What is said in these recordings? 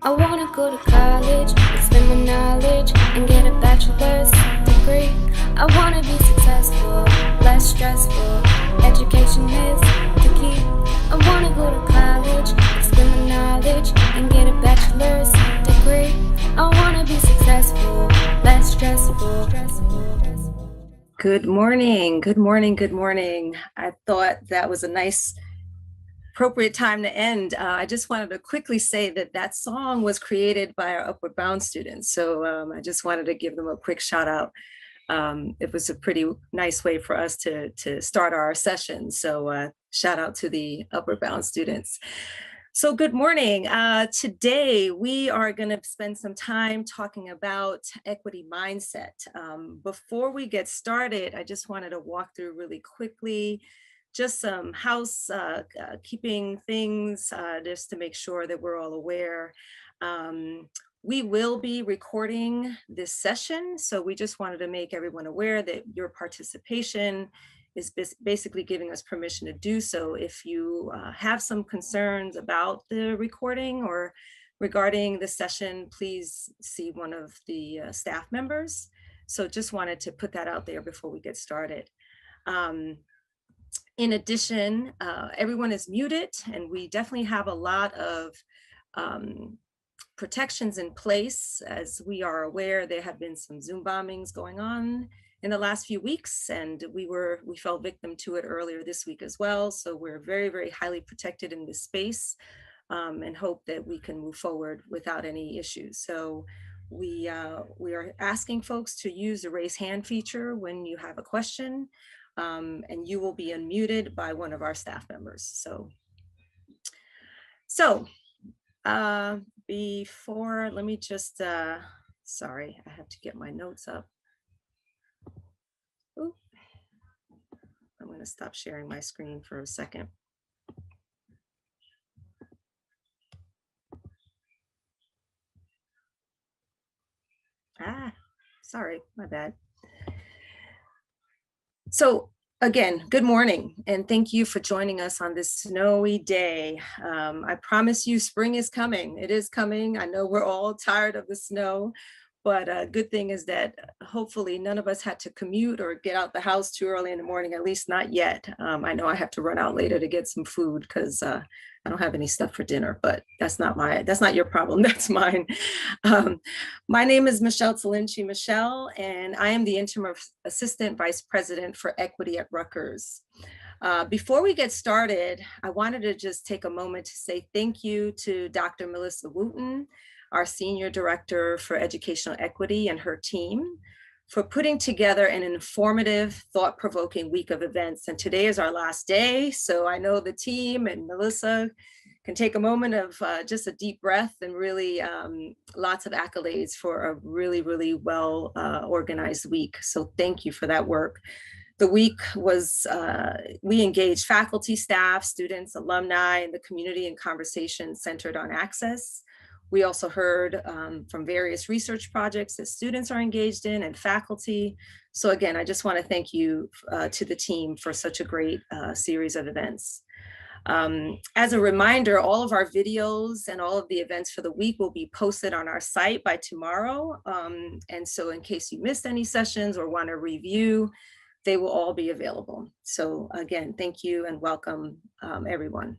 I wanna go to college, expand my knowledge, and get a bachelor's degree. I wanna be successful, less stressful. Education is the key. I wanna go to college, expand my knowledge, and get a bachelor's degree. I wanna be successful, less stressful. Good morning, good morning, good morning. I thought that was a nice, appropriate time to end. I just wanted to quickly say that that song was created by our Upward Bound students. So I just wanted to give them a quick shout out. It was a pretty nice way for us to start our session. So shout out to the Upward Bound students. So good morning. Today we are going to spend some time talking about equity mindset. Before we get started, I just wanted to walk through really quickly just some housekeeping things just to make sure that we're all aware. We will be recording this session, so we just wanted to make everyone aware that your participation is basically giving us permission to do so. If you have some concerns about the recording or regarding the session, please see one of the staff members. So just wanted to put that out there before we get started. In addition, everyone is muted, and we definitely have a lot of protections in place. As we are aware, there have been some Zoom bombings going on in the last few weeks, and we fell victim to it earlier this week as well. So we're very, very highly protected in this space, and hope that we can move forward without any issues. So we are asking folks to use the raise hand feature when you have a question. And you will be unmuted by one of our staff members. So before, let me just, sorry, I have to get my notes up. Ooh. I'm going to stop sharing my screen for a second. Sorry, my bad. So again, good morning, and thank you for joining us on this snowy day. I promise you spring is coming. It is coming. I know we're all tired of the snow, but a good thing is that hopefully none of us had to commute or get out the house too early in the morning, at least not yet. I know I have to run out later to get some food because I don't have any stuff for dinner, but that's not your problem, that's mine. My name is Michelle Talinci Michelle, and I am the interim assistant vice president for equity at Rutgers. Before we get started, I wanted to just take a moment to say thank you to Dr. Melissa Wooten, our senior director for educational equity, and her team for putting together an informative, thought-provoking week of events. And today is our last day, so I know the team and Melissa can take a moment of just a deep breath and really lots of accolades for a really, really well organized week. So thank you for that work. The week was, we engaged faculty, staff, students, alumni, and the community in conversations centered on access. We also heard from various research projects that students are engaged in and faculty. So again, I just want to thank you to the team for such a great series of events. As a reminder, all of our videos and all of the events for the week will be posted on our site by tomorrow. And so in case you missed any sessions or want to review, they will all be available. So again, thank you and welcome everyone.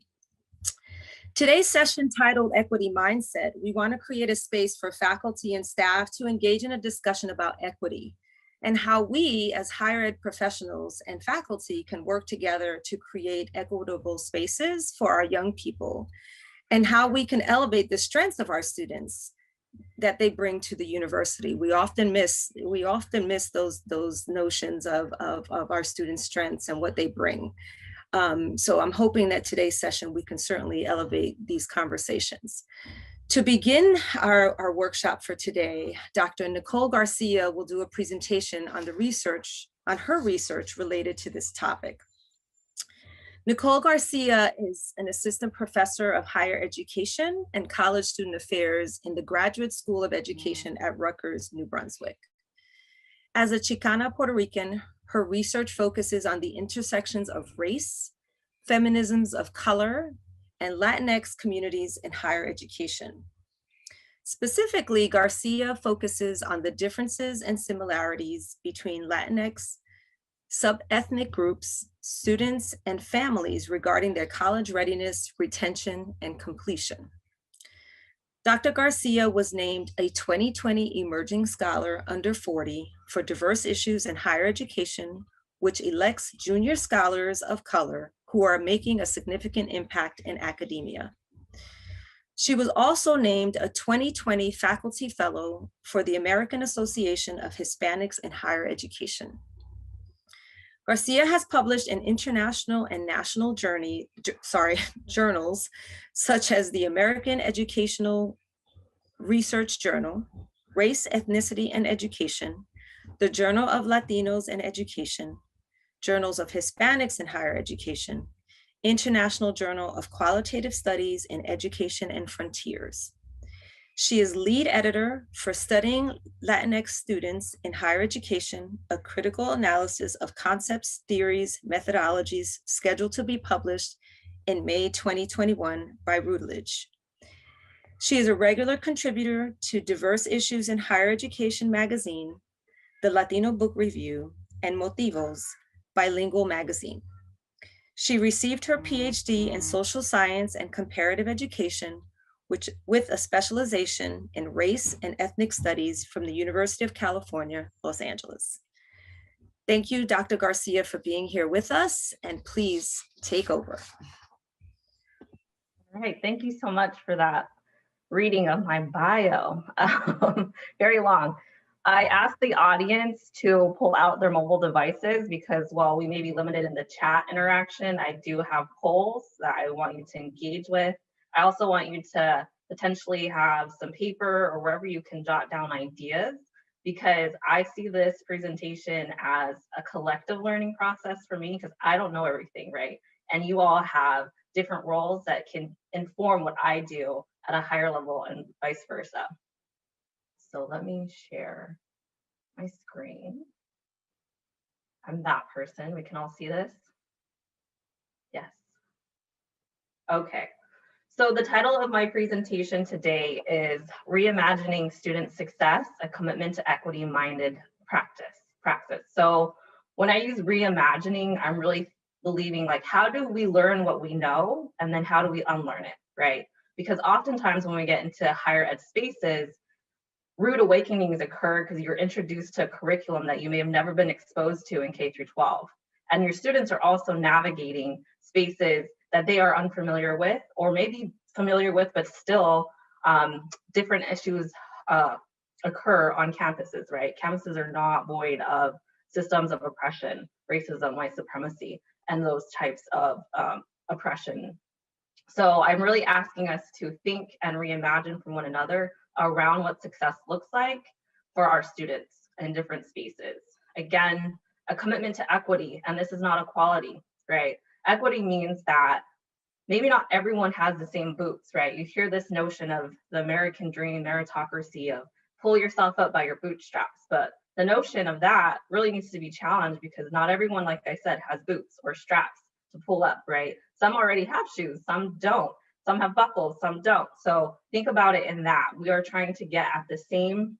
Today's session, titled Equity Mindset, we want to create a space for faculty and staff to engage in a discussion about equity and how we as higher ed professionals and faculty can work together to create equitable spaces for our young people, and how we can elevate the strengths of our students that they bring to the university. We often miss those notions of our students' strengths and what they bring. So I'm hoping that today's session, we can certainly elevate these conversations. To begin our workshop for today, Dr. Nicole Garcia will do a presentation on her research related to this topic. Nicole Garcia is an assistant professor of higher education and college student affairs in the Graduate School of Education at Rutgers, New Brunswick. As a Chicana Puerto Rican, her research focuses on the intersections of race, feminisms of color, and Latinx communities in higher education. Specifically, Garcia focuses on the differences and similarities between Latinx, sub-ethnic groups, students, and families regarding their college readiness, retention, and completion. Dr. Garcia was named a 2020 Emerging Scholar Under 40 for diverse issues in higher education, which elects junior scholars of color who are making a significant impact in academia. She was also named a 2020 Faculty Fellow for the American Association of Hispanics in Higher Education. Garcia has published in international and national journals, such as the American Educational Research Journal, Race, Ethnicity, and Education, the Journal of Latinos in Education, Journals of Hispanics in Higher Education, International Journal of Qualitative Studies in Education and Frontiers. She is lead editor for Studying Latinx Students in Higher Education, a critical analysis of concepts, theories, methodologies, scheduled to be published in May 2021 by Routledge. She is a regular contributor to Diverse Issues in Higher Education magazine, the Latino Book Review, and Motivos, bilingual magazine. She received her PhD in social science and comparative education, with a specialization in race and ethnic studies from the University of California, Los Angeles. Thank you, Dr. Garcia, for being here with us, and please take over. All right, thank you so much for that reading of my bio. Very long. I asked the audience to pull out their mobile devices because while we may be limited in the chat interaction, I do have polls that I want you to engage with. I also want you to potentially have some paper or wherever you can jot down ideas, because I see this presentation as a collective learning process for me, because I don't know everything, right? And you all have different roles that can inform what I do at a higher level and vice versa. So let me share my screen. I'm that person. We can all see this? Yes. Okay. So the title of my presentation today is Reimagining Student Success, a Commitment to Equity-Minded Praxis. So when I use reimagining, I'm really believing like, how do we learn what we know? And then how do we unlearn it, right? Because oftentimes when we get into higher ed spaces, rude awakenings occur because you're introduced to a curriculum that you may have never been exposed to in K through 12. And your students are also navigating spaces that they are unfamiliar with, or maybe familiar with, but still different issues occur on campuses, right? Campuses are not void of systems of oppression, racism, white supremacy, and those types of oppression. So I'm really asking us to think and reimagine from one another around what success looks like for our students in different spaces. Again, a commitment to equity, and this is not equality, right? Equity means that maybe not everyone has the same boots, right? You hear this notion of the American dream, meritocracy, of pull yourself up by your bootstraps, but the notion of that really needs to be challenged because not everyone, like I said, has boots or straps to pull up, right? Some already have shoes, some don't. Some have buckles, some don't. So think about it in that. We are trying to get at the same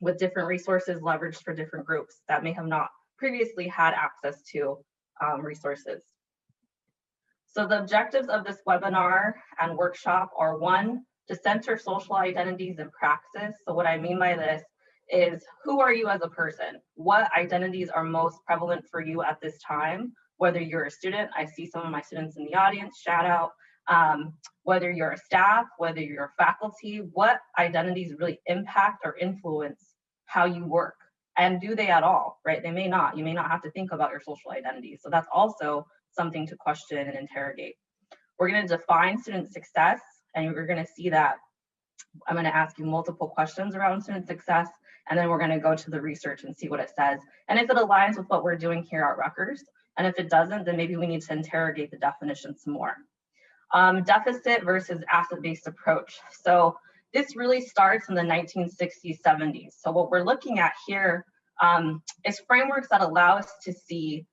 with different resources leveraged for different groups that may have not previously had access to resources. So the objectives of this webinar and workshop are: one, to center social identities in praxis. So what I mean by this is, who are you as a person? What identities are most prevalent for you at this time? Whether you're a student, I see some of my students in the audience, shout out. Whether you're a staff, whether you're a faculty, what identities really impact or influence how you work? And do they at all, right? They may not. You may not have to think about your social identities. So that's also something to question and interrogate. We're going to define student success, and you're going to see that I'm going to ask you multiple questions around student success, and then we're going to go to the research and see what it says. And if it aligns with what we're doing here at Rutgers, and if it doesn't, then maybe we need to interrogate the definition some more. Deficit versus asset-based approach. So this really starts in the 1960s, 70s. So what we're looking at here is frameworks that allow us to see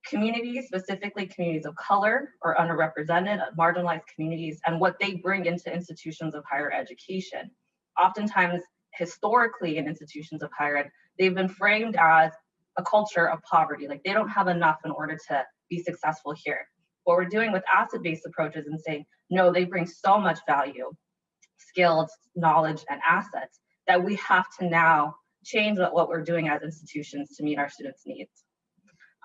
communities, specifically communities of color or underrepresented, marginalized communities, and what they bring into institutions of higher education. oftentimes historically in institutions of higher ed, they've been framed as a culture of poverty, like they don't have enough in order to be successful here. What we're doing with asset-based approaches and saying, no, they bring so much value, skills, knowledge, and assets that we have to now change what we're doing as institutions to meet our students' needs.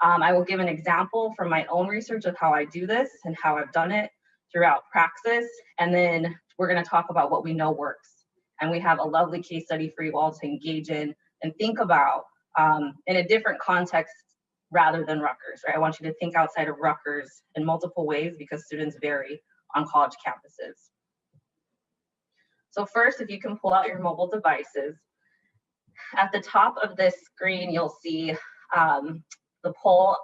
I will give an example from my own research of how I do this and how I've done it throughout praxis, and then we're going to talk about what we know works. And we have a lovely case study for you all to engage in and think about in a different context rather than Rutgers, right? I want you to think outside of Rutgers in multiple ways because students vary on college campuses. So first, if you can pull out your mobile devices, at the top of this screen, you'll see the poll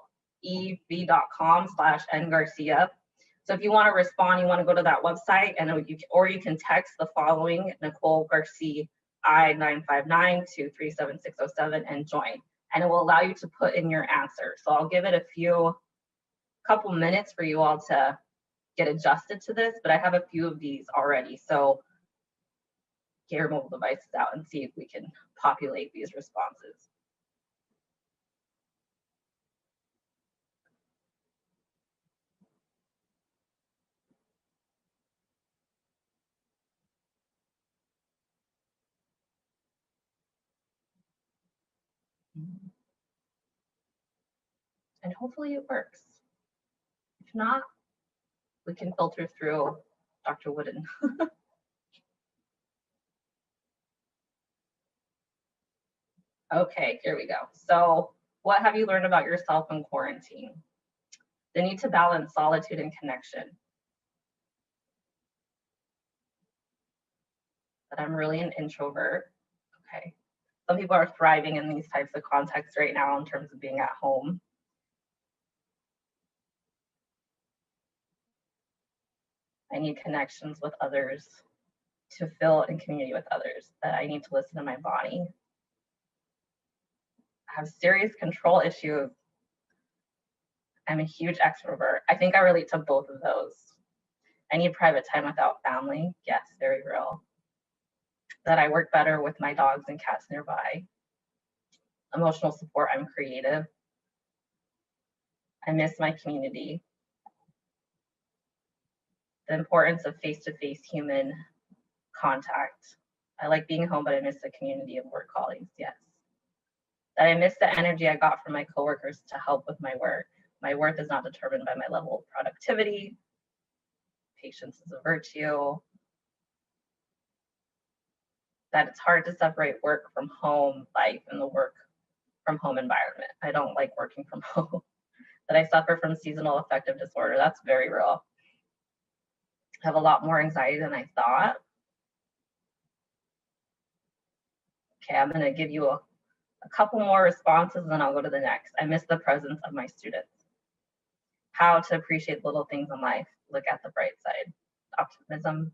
ev.com/ngarcia. So if you want to respond, you want to go to that website, and or you can text the following, Nicole Garcia I-959-237-607 and join. And it will allow you to put in your answer. So I'll give it a couple minutes for you all to get adjusted to this, but I have a few of these already. So get your mobile devices out and see if we can populate these responses. And hopefully it works. If not, we can filter through Dr. Wooden. Okay, here we go. So what have you learned about yourself in quarantine? The need to balance solitude and connection. That I'm really an introvert. Okay. Some people are thriving in these types of contexts right now in terms of being at home. I need connections with others to feel in community with others, that I need to listen to my body. I have serious control issues. I'm a huge extrovert. I think I relate to both of those. I need private time without family. Yes, very real. That I work better with my dogs and cats nearby. Emotional support, I'm creative. I miss my community. The importance of face-to-face human contact. I like being home, but I miss the community of work colleagues, yes. That I miss the energy I got from my coworkers to help with my work. My worth is not determined by my level of productivity. Patience is a virtue. That it's hard to separate work from home life and the work from home environment. I don't like working from home. That I suffer from seasonal affective disorder. That's very real. I have a lot more anxiety than I thought. Okay, I'm gonna give you a couple more responses and then I'll go to the next. I miss the presence of my students. How to appreciate little things in life. Look at the bright side. Optimism.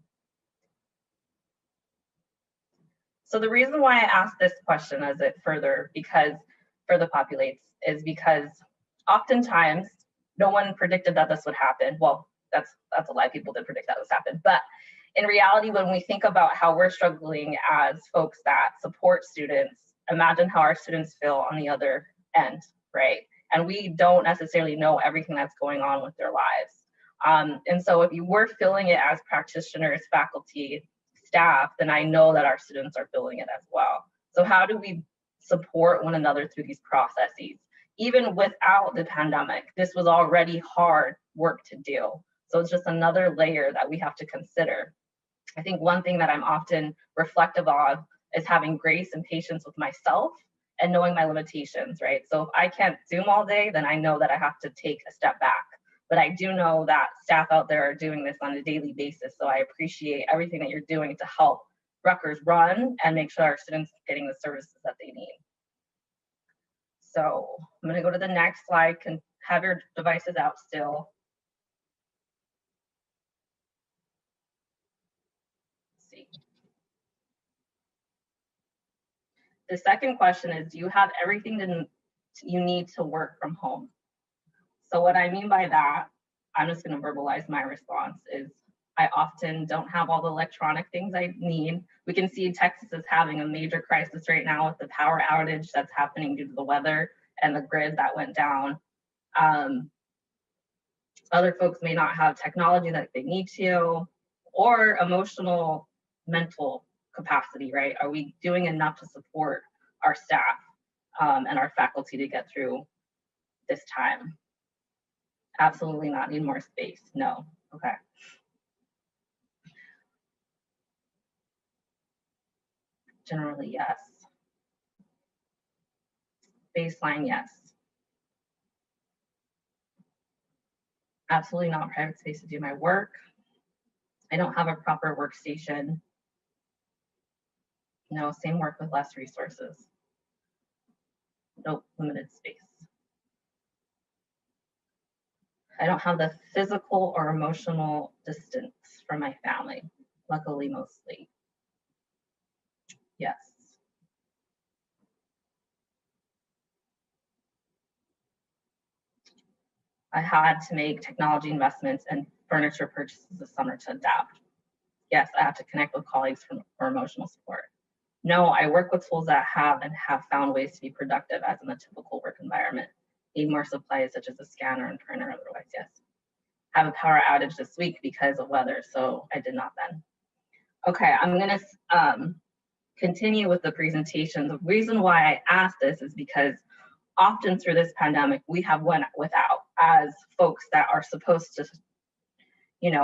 So the reason why I asked this question as it further populates is because oftentimes no one predicted that this would happen. Well, that's a lie. People did predict that this happened. But in reality, when we think about how we're struggling as folks that support students, imagine how our students feel on the other end, right? And we don't necessarily know everything that's going on with their lives. And so if you were feeling it as practitioners, faculty, staff, then I know that our students are feeling it as well. So how do we support one another through these processes? Even without the pandemic, this was already hard work to do. So it's just another layer that we have to consider. I think one thing that I'm often reflective of is having grace and patience with myself and knowing my limitations, right? So if I can't Zoom all day, then I know that I have to take a step back. But I do know that staff out there are doing this on a daily basis. So I appreciate everything that you're doing to help Rutgers run and make sure our students are getting the services that they need. So I'm gonna go to the next slide. Can have your devices out still. Let's see. The second question is, do you have everything that you need to work from home? So what I mean by that, I'm just going to verbalize my response, is I often don't have all the electronic things I need. We can see Texas is having a major crisis right now with the power outage that's happening due to the weather and the grid that went down. Other folks may not have technology that they need to, or emotional, mental capacity, right? Are we doing enough to support our staff and our faculty to get through this time? Absolutely not. Need more space? No. Okay. Generally, yes. Baseline, yes. Absolutely not private space to do my work. I don't have a proper workstation. No, same work with less resources. Nope, limited space. I don't have the physical or emotional distance from my family, luckily, mostly. Yes. I had to make technology investments and furniture purchases this summer to adapt. Yes, I have to connect with colleagues for emotional support. No, I work with tools that have found ways to be productive as in the typical work environment. Need more supplies such as a scanner and printer, otherwise, yes. Have a power outage this week because of weather, so I did not then. Okay, I'm gonna continue with the presentation. The reason why I asked this is because often through this pandemic, we have went without as folks that are supposed to,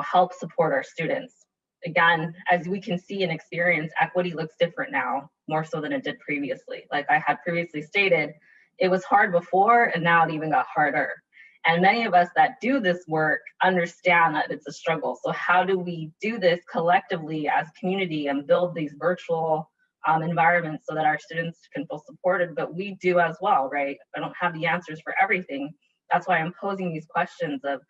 help support our students. Again, as we can see and experience, equity looks different now, more so than it did previously. Like I had previously stated, it was hard before and now it even got harder. And many of us that do this work understand that it's a struggle. So how do we do this collectively as community and build these virtual environments so that our students can feel supported, but we do as well, right? I don't have the answers for everything. That's why I'm posing these questions of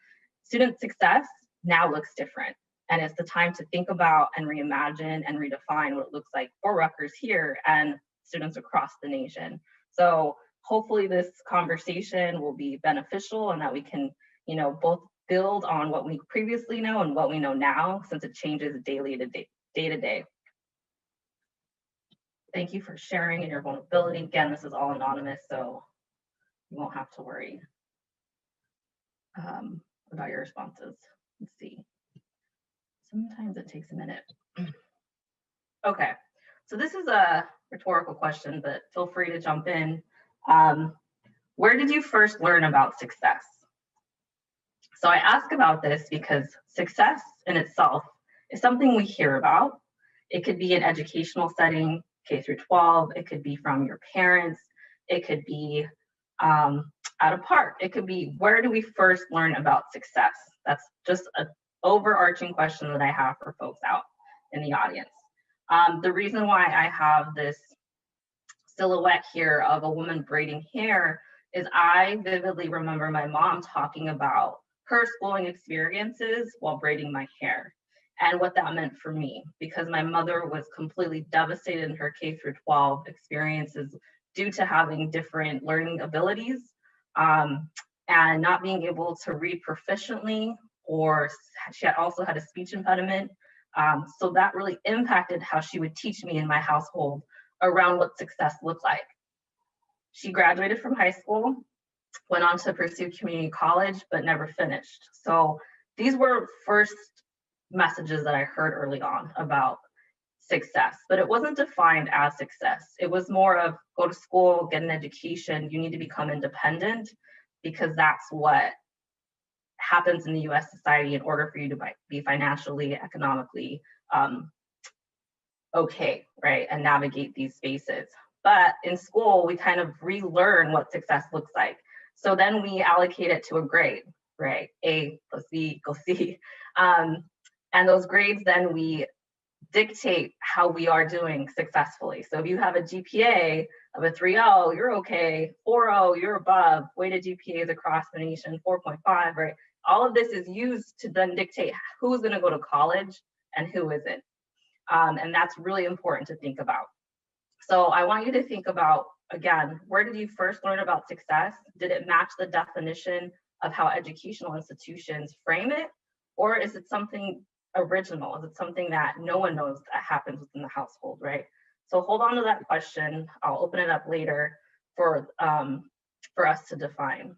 student success now looks different. And it's the time to think about and reimagine and redefine what it looks like for Rutgers here and students across the nation. So hopefully this conversation will be beneficial and that we can, both build on what we previously know and what we know now, since it changes day to day. Thank you for sharing and your vulnerability. Again, this is all anonymous, so you won't have to worry about your responses. Let's see. Sometimes it takes a minute. Okay, so this is a rhetorical question, but feel free to jump in. Where did you first learn about success? So I ask about this because success in itself is something we hear about. It could be an educational setting, K through 12, it could be from your parents, it could be at a park, it could be, where do we first learn about success? That's just an overarching question that I have for folks out in the audience. The reason why I have this silhouette here of a woman braiding hair is I vividly remember my mom talking about her schooling experiences while braiding my hair and what that meant for me, because my mother was completely devastated in her K through 12 experiences due to having different learning abilities and not being able to read proficiently, or she also had a speech impediment. So that really impacted how she would teach me in my household around what success looked like. She graduated from high school, went on to pursue community college, but never finished. So these were first messages that I heard early on about success, but it wasn't defined as success. It was more of go to school, get an education, you need to become independent, because that's what happens in the US society in order for you to be financially, economically okay, right, and navigate these spaces. But in school, we kind of relearn what success looks like. So then we allocate it to a grade, right? A plus B equals C. And those grades, then we dictate how we are doing successfully. So if you have a GPA of a 3.0, you're okay. 4.0, you're above. Weighted GPAs across the nation, 4.5, right? All of this is used to then dictate who's going to go to college and who isn't. And that's really important to think about. So I want you to think about, again, where did you first learn about success? Did it match the definition of how educational institutions frame it? Or is it something original? Is it something that no one knows that happens within the household, right? So hold on to that question. I'll open it up later for us to define.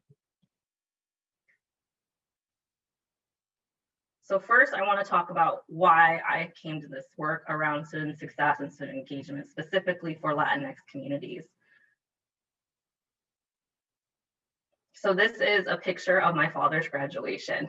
So first, I want to talk about why I came to this work around student success and student engagement, specifically for Latinx communities. So this is a picture of my father's graduation.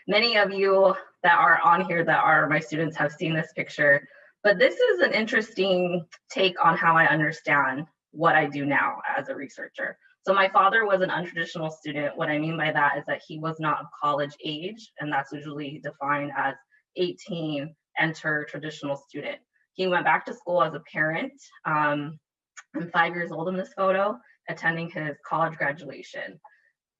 Many of you that are on here that are my students have seen this picture, but this is an interesting take on how I understand what I do now as a researcher. So my father was an untraditional student. What I mean by that is that he was not of college age, and that's usually defined as 18, enter traditional student. He went back to school as a parent. I'm 5 years old in this photo, attending his college graduation.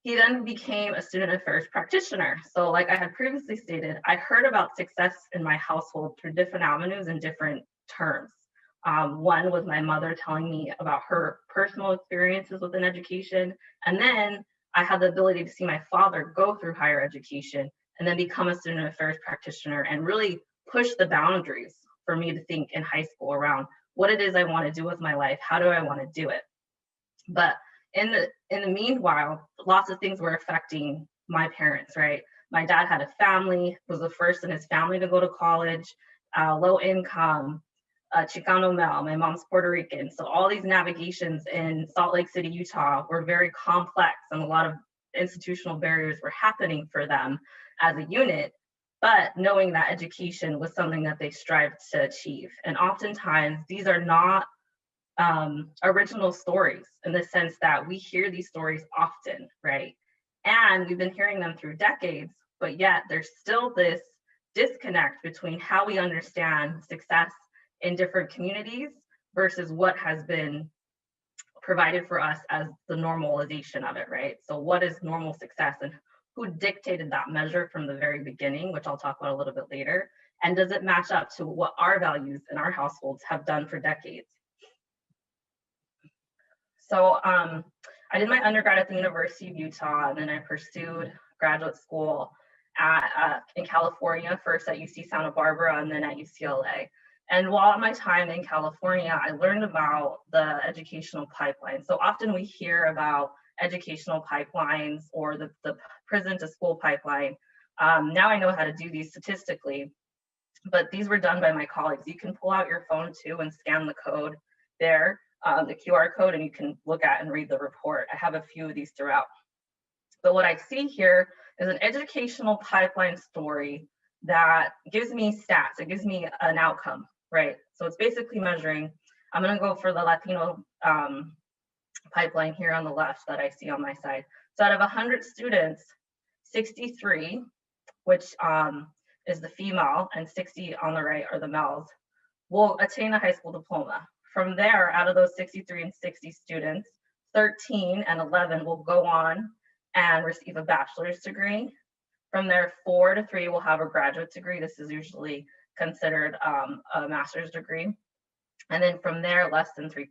He then became a student affairs practitioner. So like I had previously stated, I heard about success in my household through different avenues and different terms. One was my mother telling me about her personal experiences within education. And then I had the ability to see my father go through higher education and then become a student affairs practitioner and really push the boundaries for me to think in high school around what it is I want to do with my life. How do I want to do it? But in the meanwhile, lots of things were affecting my parents, right? My dad had a family, was the first in his family to go to college, low income, Chicano male, my mom's Puerto Rican. So all these navigations in Salt Lake City, Utah were very complex, and a lot of institutional barriers were happening for them as a unit, but knowing that education was something that they strived to achieve. And oftentimes these are not original stories in the sense that we hear these stories often, right? And we've been hearing them through decades, but yet there's still this disconnect between how we understand success in different communities versus what has been provided for us as the normalization of it, right? So what is normal success and who dictated that measure from the very beginning, which I'll talk about a little bit later, and does it match up to what our values in our households have done for decades? So I did my undergrad at the University of Utah, and then I pursued graduate school in California, first at UC Santa Barbara and then at UCLA. And while my time in California, I learned about the educational pipeline. So often we hear about educational pipelines or the prison to school pipeline. Now I know how to do these statistically, but these were done by my colleagues. You can pull out your phone too and scan the code there, the QR code, and you can look at and read the report. I have a few of these throughout. But what I see here is an educational pipeline story that gives me stats. It gives me an outcome, right? So it's basically measuring, I'm gonna go for the Latino pipeline here on the left that I see on my side. So out of 100 students, 63, which is the female, and 60 on the right are the males, will attain a high school diploma. From there, out of those 63 and 60 students, 13 and 11 will go on and receive a bachelor's degree. From there, 4 to 3 will have a graduate degree. This is usually considered a master's degree. And then from there, less than 3%.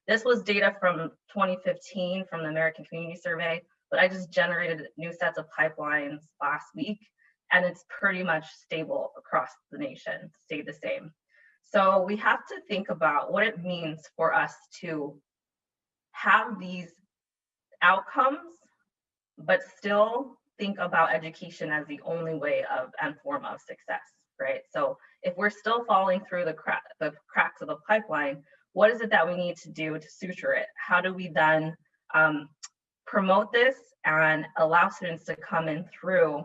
This was data from 2015 from the American Community Survey, but I just generated new sets of pipelines last week, and it's pretty much stable across the nation, stayed the same. So we have to think about what it means for us to have these outcomes, but still think about education as the only way of and form of success, right? So if we're still falling through the cracks of the pipeline, what is it that we need to do to suture it? How do we then promote this and allow students to come in through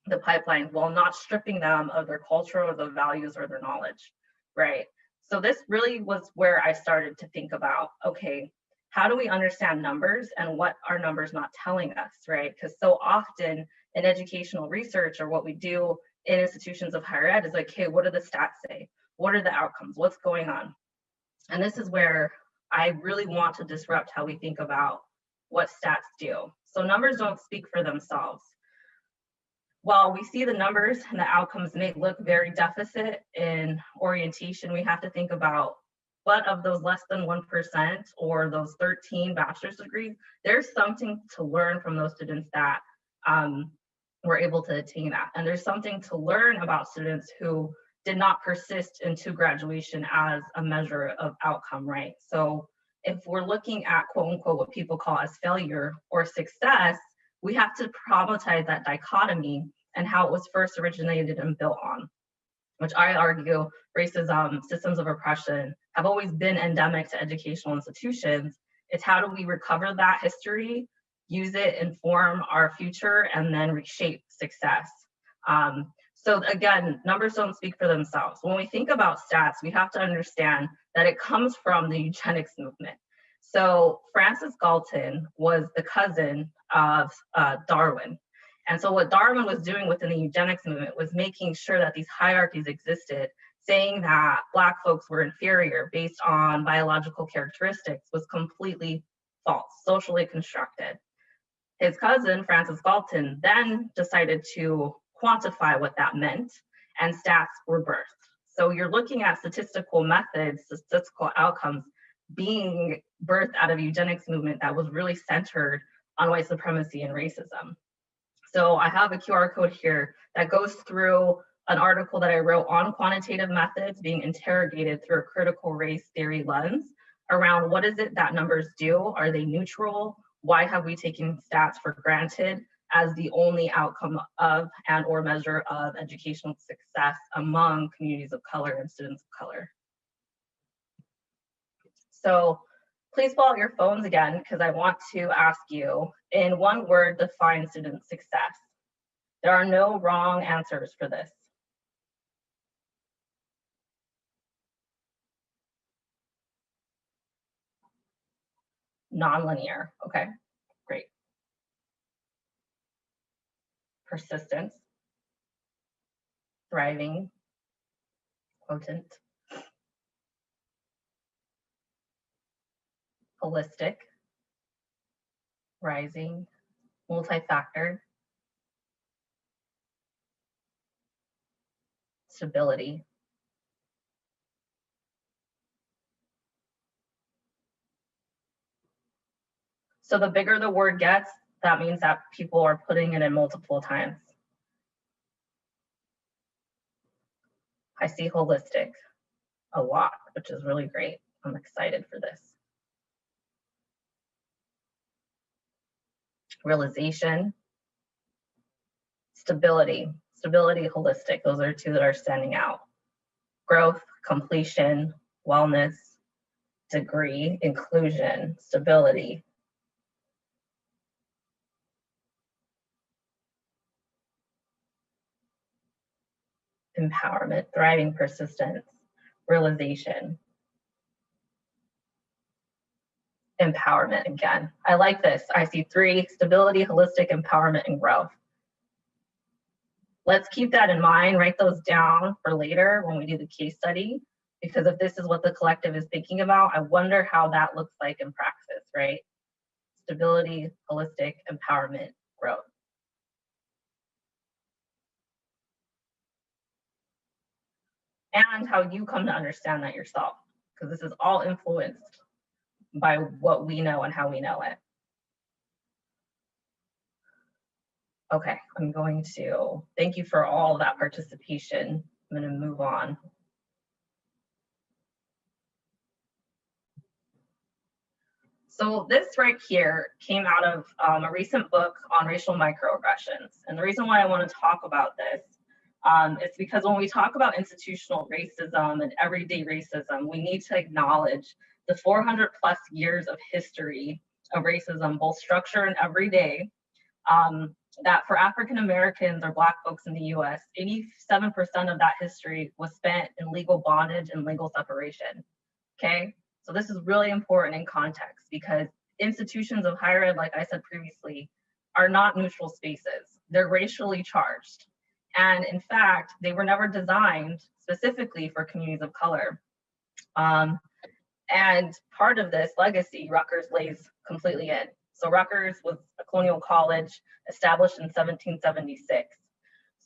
the pipeline while not stripping them of their culture or their values or their knowledge, right? So this really was where I started to think about, okay, how do we understand numbers and what are numbers not telling us, right? Because so often in educational research or what we do in institutions of higher ed is like, hey, what do the stats say? What are the outcomes? What's going on? And this is where I really want to disrupt how we think about what stats do. So numbers don't speak for themselves. While we see the numbers and the outcomes may look very deficit in orientation, we have to think about what of those less than 1% or those 13 bachelor's degrees, there's something to learn from those students that were able to attain that. And there's something to learn about students who did not persist into graduation as a measure of outcome, right? So if we're looking at quote unquote what people call as failure or success, we have to problematize that dichotomy and how it was first originated and built on, which I argue racism, systems of oppression have always been endemic to educational institutions. It's how do we recover that history, use it, inform our future, and then reshape success. So again, numbers don't speak for themselves. When we think about stats, we have to understand that it comes from the eugenics movement. So Francis Galton was the cousin of Darwin. And so what Darwin was doing within the eugenics movement was making sure that these hierarchies existed, saying that Black folks were inferior based on biological characteristics was completely false, socially constructed. His cousin, Francis Galton, then decided to quantify what that meant, and stats were birthed. So you're looking at statistical methods, statistical outcomes being birthed out of eugenics movement that was really centered on white supremacy and racism. So I have a QR code here that goes through an article that I wrote on quantitative methods being interrogated through a critical race theory lens around what is it that numbers do? Are they neutral? Why have we taken stats for granted as the only outcome of and or measure of educational success among communities of color and students of color? So please pull out your phones again, because I want to ask you, in one word, define student success. There are no wrong answers for this. Nonlinear, okay, great. Persistence, thriving, potent, holistic, rising, multi-factor, stability, so the bigger the word gets, that means that people are putting it in multiple times. I see holistic a lot, which is really great. I'm excited for this. Realization, stability, holistic. Those are two that are standing out. Growth, completion, wellness, degree, inclusion, stability. Empowerment, thriving, persistence, realization. Empowerment again. I like this. I see 3: stability, holistic, empowerment, and growth. Let's keep that in mind, write those down for later when we do the case study, because if this is what the collective is thinking about, I wonder how that looks like in praxis, right? Stability, holistic, empowerment, growth. And how you come to understand that yourself, because this is all influenced by what we know and how we know it. Okay, I'm going to thank you for all that participation. I'm going to move on. So this right here came out of a recent book on racial microaggressions. And the reason why I want to talk about this is because when we talk about institutional racism and everyday racism, we need to acknowledge the 400+ years of history of racism, both structure and everyday, that for African Americans or Black folks in the US, 87% of that history was spent in legal bondage and legal separation, okay? So this is really important in context, because institutions of higher ed, like I said previously, are not neutral spaces. They're racially charged. And in fact, they were never designed specifically for communities of color. And part of this legacy, Rutgers lays completely in. So Rutgers was a colonial college established in 1776.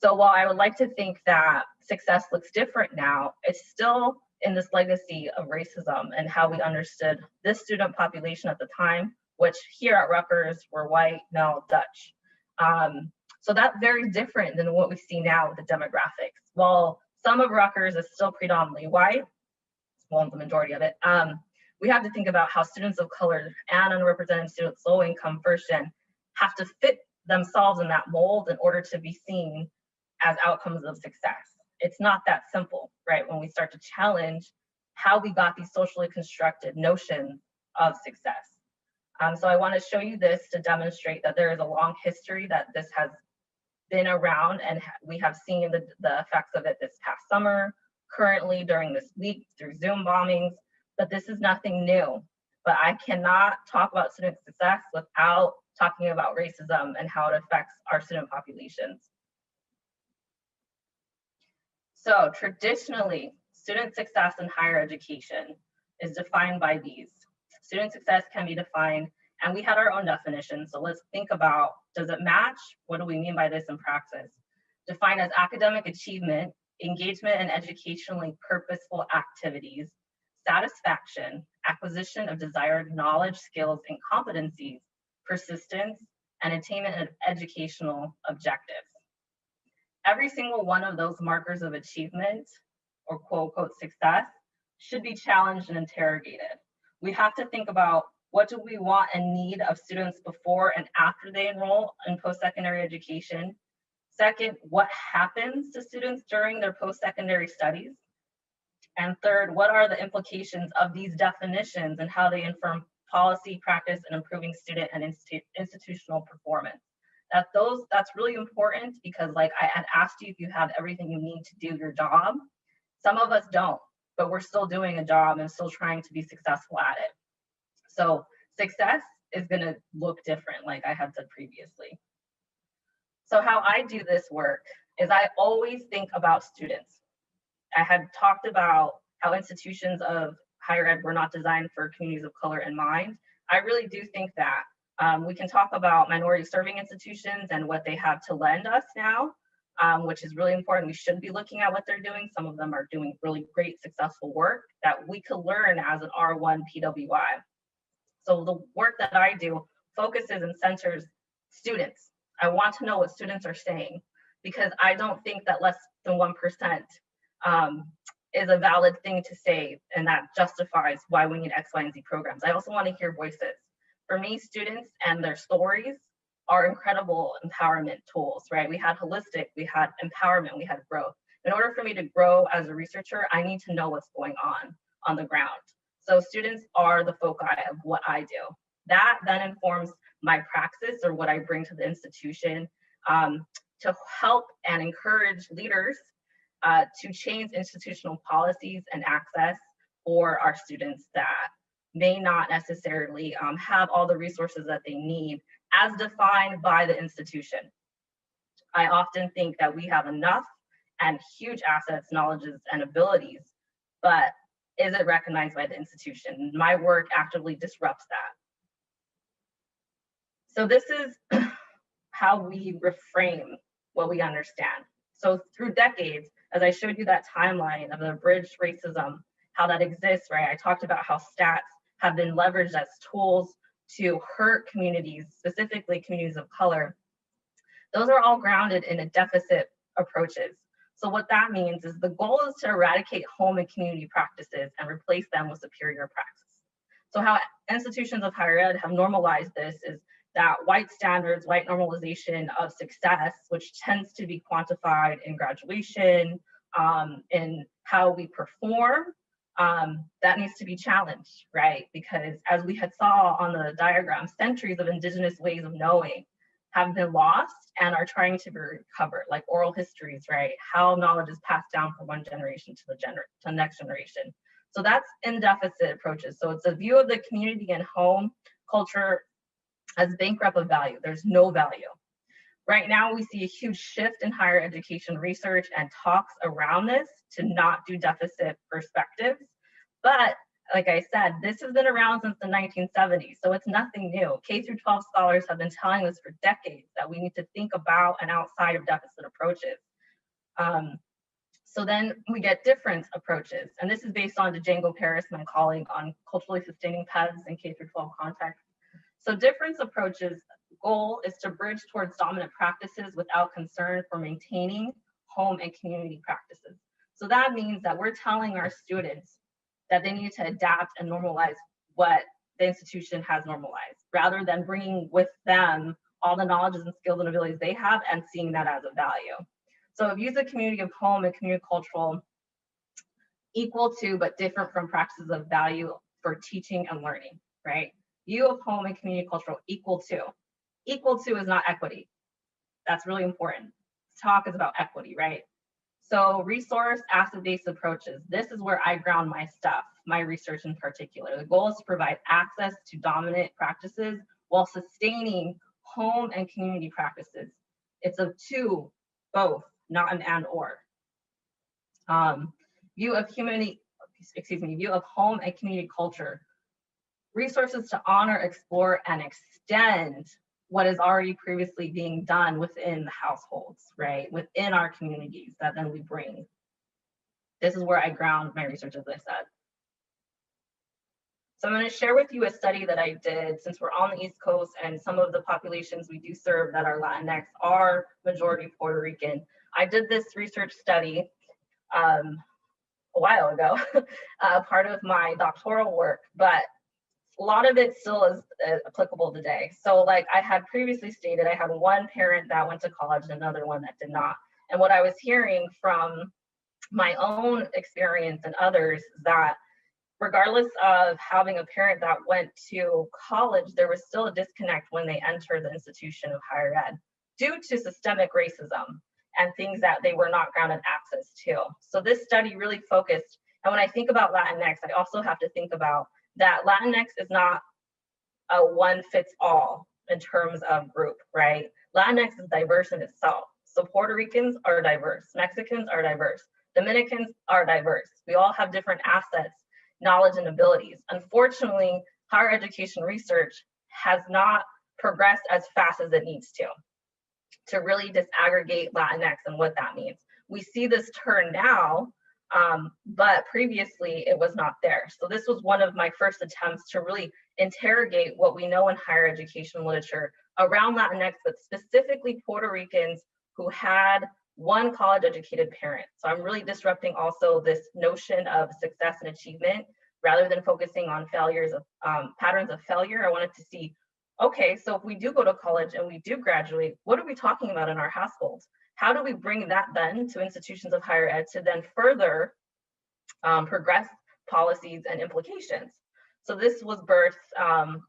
So while I would like to think that success looks different now, it's still in this legacy of racism and how we understood this student population at the time, which here at Rutgers were white, male, Dutch. So that's very different than what we see now with the demographics. While some of Rutgers is still predominantly white, well, the majority of it, we have to think about how students of color and underrepresented students, low income, first gen, have to fit themselves in that mold in order to be seen as outcomes of success. It's not that simple, right? When we start to challenge how we got these socially constructed notions of success. So I want to show you this to demonstrate that there is a long history that this has been around, and we have seen the effects of it this past summer, currently during this week through Zoom bombings, but this is nothing new. But I cannot talk about student success without talking about racism and how it affects our student populations. So traditionally, student success in higher education is defined by these. Student success can be defined, and we had our own definition. So let's think about, does it match? What do we mean by this in praxis? Defined as academic achievement, engagement in educationally purposeful activities, satisfaction, acquisition of desired knowledge, skills, and competencies, persistence, and attainment of educational objectives. Every single one of those markers of achievement, or quote unquote success, should be challenged and interrogated. We have to think about, what do we want and need of students before and after they enroll in post-secondary education? Second, what happens to students during their post-secondary studies? And third, what are the implications of these definitions and how they inform policy, practice, and improving student and institutional performance? That's really important, because like I had asked you if you have everything you need to do your job. Some of us don't, but we're still doing a job and still trying to be successful at it. So success is going to look different, like I had said previously. So how I do this work is I always think about students. I had talked about how institutions of higher ed were not designed for communities of color in mind. I really do think that. We can talk about minority serving institutions and what they have to lend us now, which is really important. We should be looking at what they're doing. Some of them are doing really great, successful work that we could learn as an R1 PWI. So the work that I do focuses and centers students. I want to know what students are saying, because I don't think that less than 1% is a valid thing to say, and that justifies why we need X, Y, and Z programs. I also want to hear voices. For me, students and their stories are incredible empowerment tools, right? We had holistic, we had empowerment, we had growth. In order for me to grow as a researcher, I need to know what's going on the ground. So students are the foci of what I do. That then informs my praxis, or what I bring to the institution, to help and encourage leaders to change institutional policies and access for our students that may not necessarily have all the resources that they need as defined by the institution. I often think that we have enough and huge assets, knowledges, and abilities, but is it recognized by the institution? My work actively disrupts that. So this is how we reframe what we understand. So through decades, as I showed you that timeline of the abridged racism, how that exists, right? I talked about how stats have been leveraged as tools to hurt communities, specifically communities of color. Those are all grounded in a deficit approaches. So what that means is the goal is to eradicate home and community practices and replace them with superior practice. So how institutions of higher ed have normalized this is that white standards, white normalization of success, which tends to be quantified in graduation, in how we perform, that needs to be challenged, right? Because as we had saw on the diagram, centuries of indigenous ways of knowing have been lost and are trying to be recovered, like oral histories, right? How knowledge is passed down from one generation to the next generation. So that's in deficit approaches. So it's a view of the community and home culture as bankrupt of value. There's no value. Right now, we see a huge shift in higher education research and talks around this to not do deficit perspectives. But like I said, this has been around since the 1970s, so it's nothing new. K through 12 scholars have been telling us for decades that we need to think about and outside of deficit approaches. So then we get different approaches, and this is based on Django Paris, my colleague, on culturally sustaining paths in K through 12 context. So difference approaches goal is to bridge towards dominant practices without concern for maintaining home and community practices. So that means that we're telling our students that they need to adapt and normalize what the institution has normalized, rather than bringing with them all the knowledges and skills and abilities they have and seeing that as a value. So views of community of home and community cultural equal to but different from practices of value for teaching and learning, right? View of home and community cultural equal to. Equal to is not equity. That's really important. Talk is about equity, right? So resource asset-based approaches. This is where I ground my stuff, my research in particular. The goal is to provide access to dominant practices while sustaining home and community practices. It's a two, both, not an and or. View of view of home and community culture. Resources to honor, explore, and extend what is already previously being done within the households, right? Within our communities that then we bring. This is where I ground my research, as I said. So I'm going to share with you a study that I did, since we're on the East Coast and some of the populations we do serve that are Latinx are majority Puerto Rican. I did this research study a while ago, part of my doctoral work, but a lot of it still is applicable today. So like I had previously stated, I had one parent that went to college and another one that did not. And what I was hearing from my own experience and others is that regardless of having a parent that went to college, there was still a disconnect when they entered the institution of higher ed due to systemic racism and things that they were not granted access to. So this study really focused, and when I think about Latinx, I also have to think about that Latinx is not a one fits all in terms of group, right? Latinx is diverse in itself. So Puerto Ricans are diverse, Mexicans are diverse, Dominicans are diverse. We all have different assets, knowledge, and abilities. Unfortunately, higher education research has not progressed as fast as it needs to really disaggregate Latinx and what that means. We see this turn now, but previously it was not there. So this was one of my first attempts to really interrogate what we know in higher education literature around Latinx, but specifically Puerto Ricans who had one college educated parent. So I'm really disrupting also this notion of success and achievement rather than focusing on failures of patterns of failure. I wanted to see, okay, so if we do go to college and we do graduate, what are we talking about in our households? How do we bring that then to institutions of higher ed to then further progress policies and implications? So this was birthed,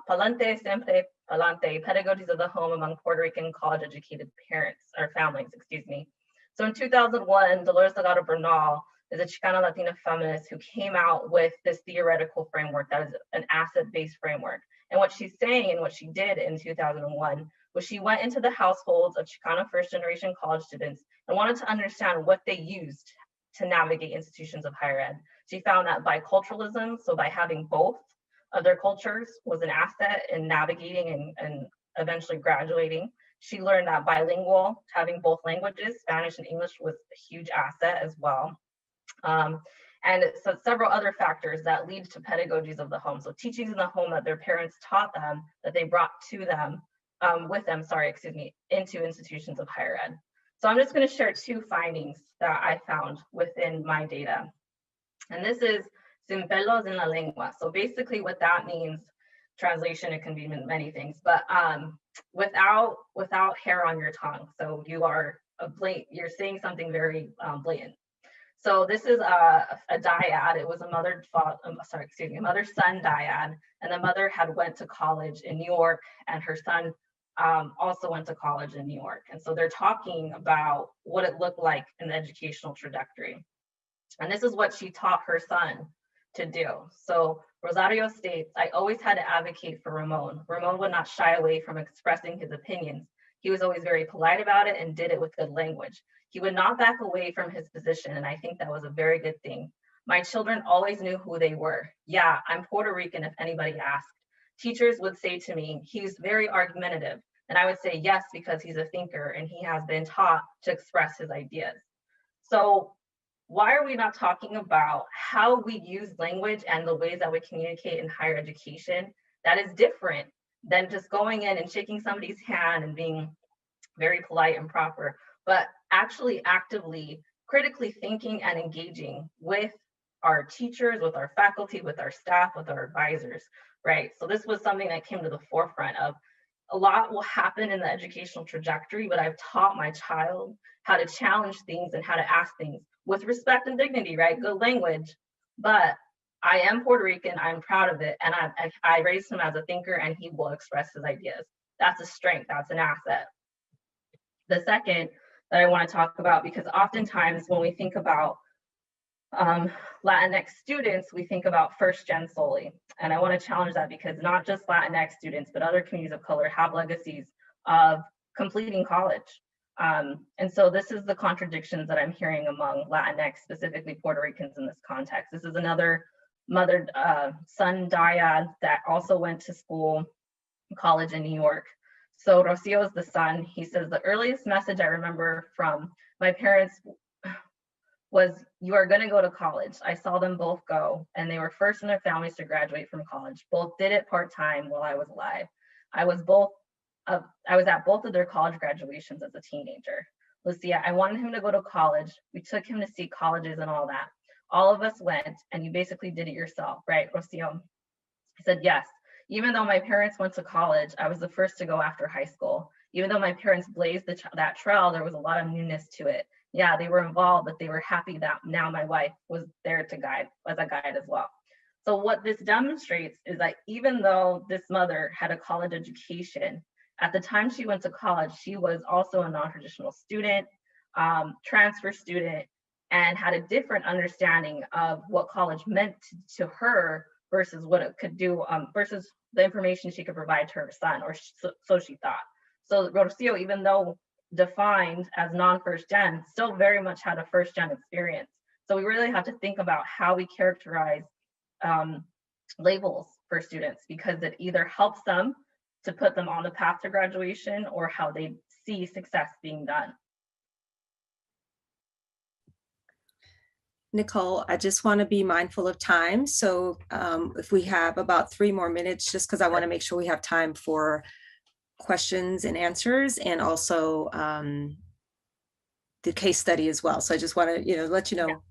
Palante Siempre Palante, Pedagogies of the Home Among Puerto Rican College Educated Parents, or Families, excuse me. So in 2001, Dolores Delgado Bernal is a Chicana Latina feminist who came out with this theoretical framework that is an asset-based framework. And what she's saying and what she did in 2001 was she went into the households of Chicana first-generation college students and wanted to understand what they used to navigate institutions of higher ed. She found that biculturalism, so by having both of their cultures, was an asset in navigating and eventually graduating. She learned that bilingual, having both languages, Spanish and English, was a huge asset as well. And so several other factors that lead to pedagogies of the home. So teachings in the home that their parents taught them, that they brought to them, into institutions of higher ed. So I'm just going to share two findings that I found within my data. And this is sin pelos en la lengua. So basically what that means, translation, it can mean many things, but without hair on your tongue. So you're saying something very blatant. So this is a dyad. It was a mother-son dyad, and the mother had went to college in New York, and her son also went to college in New York. And so they're talking about what it looked like in the educational trajectory. And this is what she taught her son to do. So Rosario states, I always had to advocate for Ramon. Ramon would not shy away from expressing his opinions. He was always very polite about it and did it with good language. He would not back away from his position, and I think that was a very good thing. My children always knew who they were. Yeah, I'm Puerto Rican if anybody asked. Teachers would say to me, he's very argumentative. And I would say yes, because he's a thinker and he has been taught to express his ideas. So why are we not talking about how we use language and the ways that we communicate in higher education that is different than just going in and shaking somebody's hand and being very polite and proper, but actually actively, critically thinking and engaging with our teachers, with our faculty, with our staff, with our advisors, right? So this was something that came to the forefront of a lot will happen in the educational trajectory, but I've taught my child how to challenge things and how to ask things with respect and dignity, right? Good language. But I am Puerto Rican, I'm proud of it. And I raised him as a thinker and he will express his ideas. That's a strength, that's an asset. The second that I want to talk about, because oftentimes when we think about Latinx students, we think about first gen solely. And I want to challenge that because not just Latinx students, but other communities of color have legacies of completing college. And so this is the contradictions that I'm hearing among Latinx, specifically Puerto Ricans in this context. This is another mother, son dyad that also went to school, college in New York. So Rocio is the son. He says, the earliest message I remember from my parents was, you are going to go to college. I saw them both go, and they were first in their families to graduate from college. Both did it part-time while I was alive. I was at both of their college graduations as a teenager. Lucia, I wanted him to go to college. We took him to see colleges and all that. All of us went, and you basically did it yourself, right, Rocio? I said, yes. Even though my parents went to college, I was the first to go after high school. Even though my parents blazed that trail, there was a lot of newness to it. Yeah, they were involved, but they were happy that now my wife was there to guide, as a guide as well. So what this demonstrates is that even though this mother had a college education, at the time she went to college, she was also a non-traditional student, transfer student, and had a different understanding of what college meant to her versus what it could do, versus the information she could provide to her son, or so she thought. So Rocio, even though defined as non-first gen, still very much had a first gen experience. So we really have to think about how we characterize labels for students, because it either helps them to put them on the path to graduation or how they see success being done. Nicole, I just want to be mindful of time. So if we have about 3 more minutes, just because I want to make sure we have time for questions and answers, and also the case study as well. So I just want to, let you know,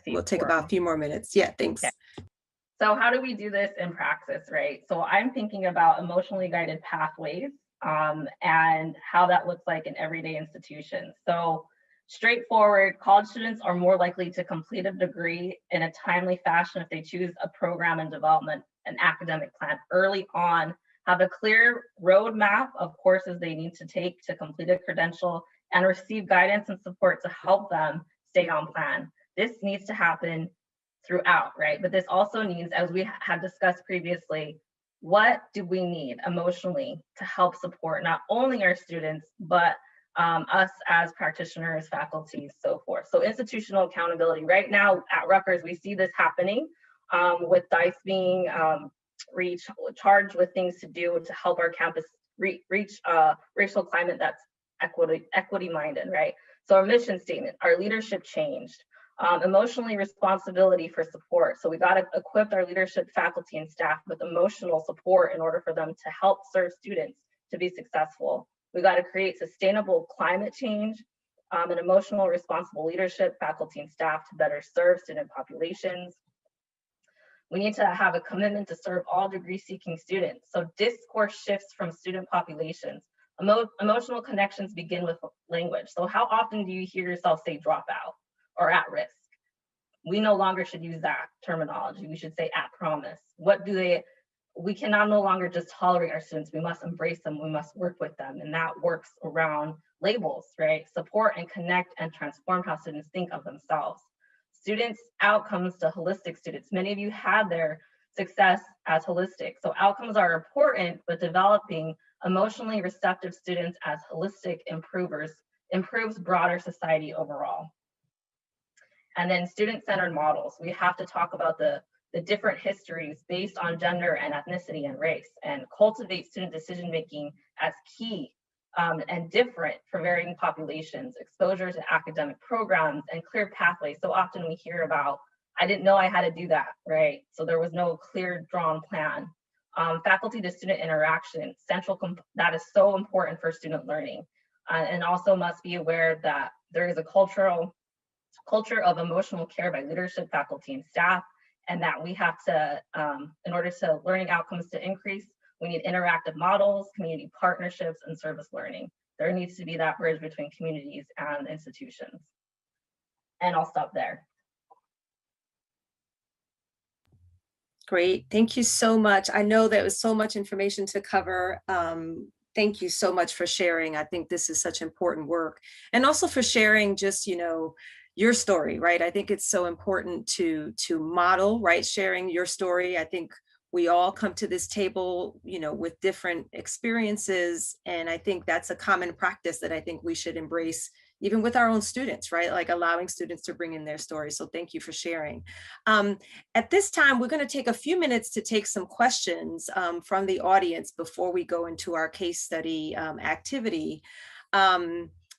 we'll take about a few more minutes. Yeah, thanks. Okay. So how do we do this in praxis, right? So I'm thinking about emotionally guided pathways and how that looks like in everyday institutions. So straightforward, college students are more likely to complete a degree in a timely fashion if they choose a program and development an academic plan early on, have a clear roadmap of courses they need to take to complete a credential, and receive guidance and support to help them stay on plan. This needs to happen throughout, right? But this also needs, as we had discussed previously, what do we need emotionally to help support not only our students, but us as practitioners, faculty, so forth. So institutional accountability. Right now at Rutgers, we see this happening with DICE being charged with things to do to help our campus reach a racial climate that's equity minded, right? So our mission statement, our leadership changed. Emotionally responsibility for support. So we got to equip our leadership, faculty, and staff with emotional support in order for them to help serve students to be successful. We got to create sustainable climate change and emotional responsible leadership, faculty, and staff to better serve student populations. We need to have a commitment to serve all degree-seeking students. So discourse shifts from student populations. Emotional connections begin with language. So how often do you hear yourself say dropout or at risk? We no longer should use that terminology. We should say at promise. We cannot no longer just tolerate our students. We must embrace them. We must work with them. And that works around labels, right? Support and connect and transform how students think of themselves. Students' outcomes to holistic students. Many of you had their success as holistic. So outcomes are important, but developing emotionally receptive students as holistic improvers improves broader society overall. And then student-centered models. We have to talk about the different histories based on gender and ethnicity and race, and cultivate student decision-making as key and different for varying populations, exposure to academic programs, and clear pathways. So often we hear about, I didn't know I had to do that, right? So there was no clear drawn plan. Faculty to student interaction, that is so important for student learning. And also must be aware that there is a culture of emotional care by leadership, faculty, and staff, and that we have to, in order to learning outcomes to increase, we need interactive models, community partnerships, and service learning. There needs to be that bridge between communities and institutions. And I'll stop there. Great, thank you so much. I know there was so much information to cover. Thank you so much for sharing. I think this is such important work. And also for sharing just, your story, right? I think it's so important to model, right? Sharing your story. I think we all come to this table, with different experiences. And I think that's a common practice that I think we should embrace, even with our own students, right? Like allowing students to bring in their stories. So thank you for sharing. At this time, we're going to take a few minutes to take some questions from the audience before we go into our case study activity.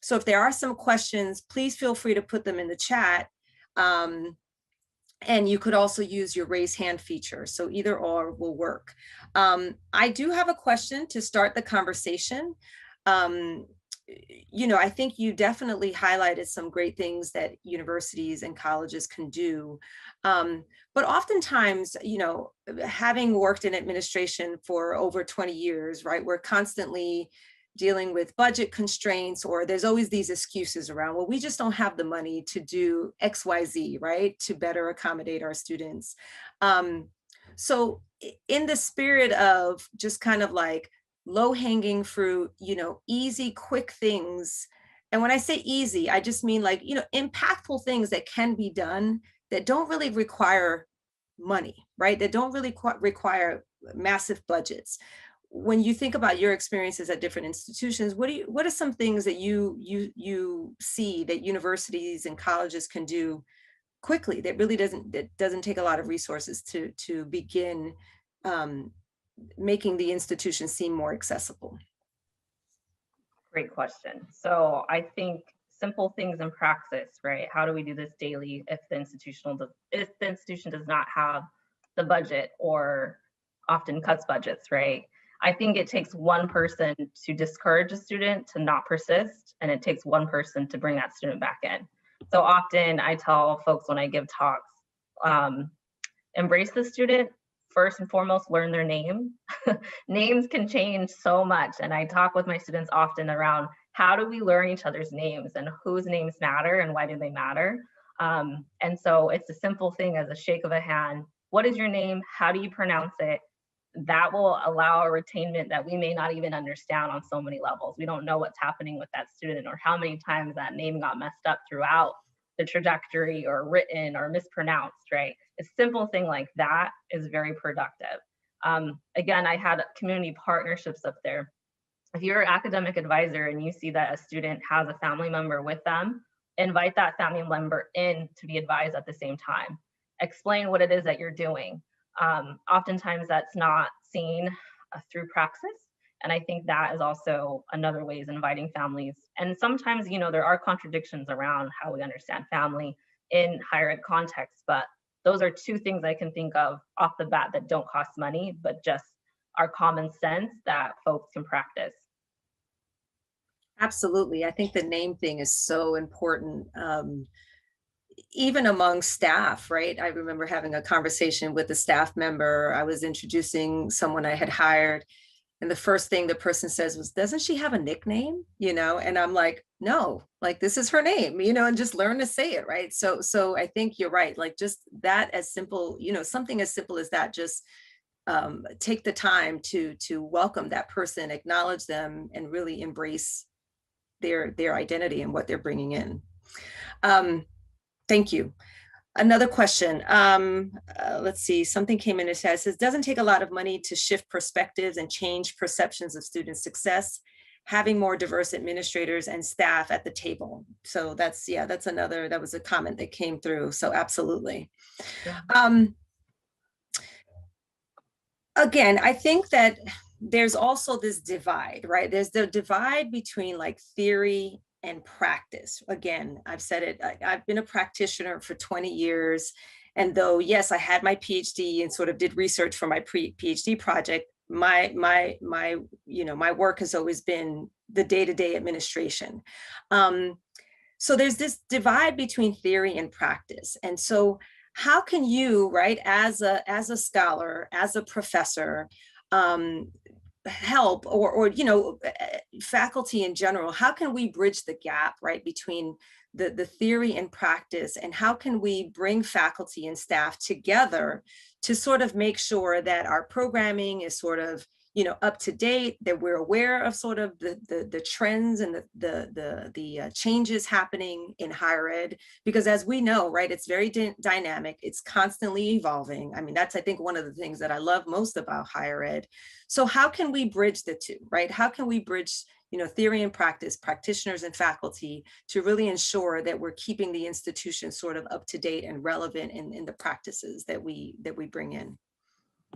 So if there are some questions, please feel free to put them in the chat. And you could also use your raise hand feature. So either or will work. I do have a question to start the conversation. I think you definitely highlighted some great things that universities and colleges can do. But oftentimes, having worked in administration for over 20 years, right, we're constantly dealing with budget constraints, or there's always these excuses around, well, we just don't have the money to do XYZ, right, to better accommodate our students. So in the spirit of just kind of like low-hanging fruit, easy, quick things. And when I say easy, I just mean like, impactful things that can be done that don't really require money, right? That don't really require massive budgets. When you think about your experiences at different institutions, what are some things that you see that universities and colleges can do quickly that really doesn't take a lot of resources to begin making the institution seem more accessible? Great question. So I think simple things in practice, right? How do we do this daily if the institution does not have the budget or often cuts budgets, right? I think it takes one person to discourage a student to not persist, and it takes one person to bring that student back in. So often I tell folks when I give talks, embrace the student. First and foremost, learn their name. Names can change so much. And I talk with my students often around how do we learn each other's names and whose names matter and why do they matter? And so it's a simple thing as a shake of a hand. What is your name? How do you pronounce it? That will allow a retainment that we may not even understand on so many levels. We don't know what's happening with that student or how many times that name got messed up throughout the trajectory or written or mispronounced, right? A simple thing like that is very productive. Again, I had community partnerships up there. If you're an academic advisor and you see that a student has a family member with them, invite that family member in to be advised at the same time. Explain what it is that you're doing. Oftentimes that's not seen through praxis. And I think that is also another way is inviting families. And sometimes, there are contradictions around how we understand family in higher ed context, but those are two things I can think of off the bat that don't cost money, but just are common sense that folks can practice. Absolutely. I think the name thing is so important. Even among staff, right? I remember having a conversation with a staff member. I was introducing someone I had hired. And the first thing the person says was, doesn't she have a nickname? And I'm like, no, like this is her name, and just learn to say it, right? So I think you're right. Like just that as simple, something as simple as that, just take the time to welcome that person, acknowledge them, and really embrace their identity and what they're bringing in. Thank you. Another question. Let's see, something came in. It says, doesn't take a lot of money to shift perspectives and change perceptions of student success, having more diverse administrators and staff at the table. So that was a comment that came through. So absolutely. Again, I think that there's also this divide, right? There's the divide between like theory and practice. Again, I've said it, I've been a practitioner for 20 years. And though, yes, I had my PhD and sort of did research for my PhD project, my work has always been the day-to-day administration. So there's this divide between theory and practice. And so how can you, right, as a scholar, as a professor, help, or faculty in general, how can we bridge the gap, right, between the theory and practice, and how can we bring faculty and staff together to sort of make sure that our programming is sort of up to date, that we're aware of sort of the trends and the changes happening in higher ed, because as we know, right, it's very dynamic, it's constantly evolving. I mean, that's, I think, one of the things that I love most about higher ed. So how can we bridge the two, right? How can we bridge theory and practice, practitioners and faculty, to really ensure that we're keeping the institution sort of up to date and relevant in the practices that we bring in?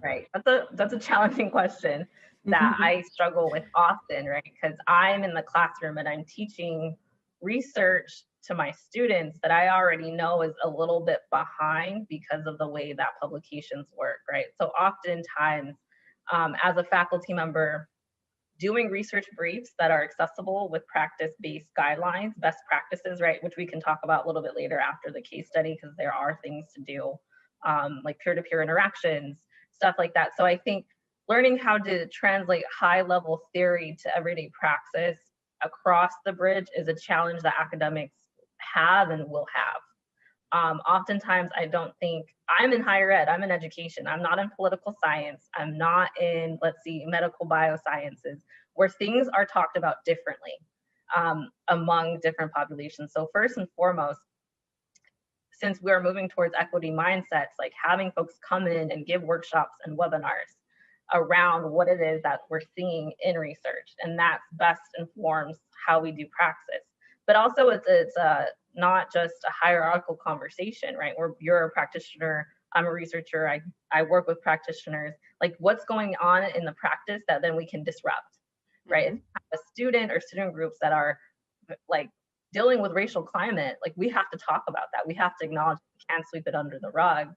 Right. That's a challenging question that I struggle with often, right? Because I'm in the classroom and I'm teaching research to my students that I already know is a little bit behind because of the way that publications work, right? So oftentimes, as a faculty member, doing research briefs that are accessible with practice-based guidelines, best practices, right, which we can talk about a little bit later after the case study, because there are things to do, like peer-to-peer interactions, stuff like that. So I think learning how to translate high-level theory to everyday praxis across the bridge is a challenge that academics have and will have. Oftentimes, I don't think, I'm in higher ed, I'm in education, I'm not in political science, I'm not in, medical biosciences, where things are talked about differently among different populations. So first and foremost, since we're moving towards equity mindsets, like having folks come in and give workshops and webinars around what it is that we're seeing in research, and that best informs how we do praxis. But also it's not just a hierarchical conversation, right? Where you're a practitioner, I'm a researcher, I work with practitioners, like what's going on in the practice that then we can disrupt, right? A student or student groups that are like dealing with racial climate, like we have to talk about that. We have to acknowledge we can't sweep it under the rug,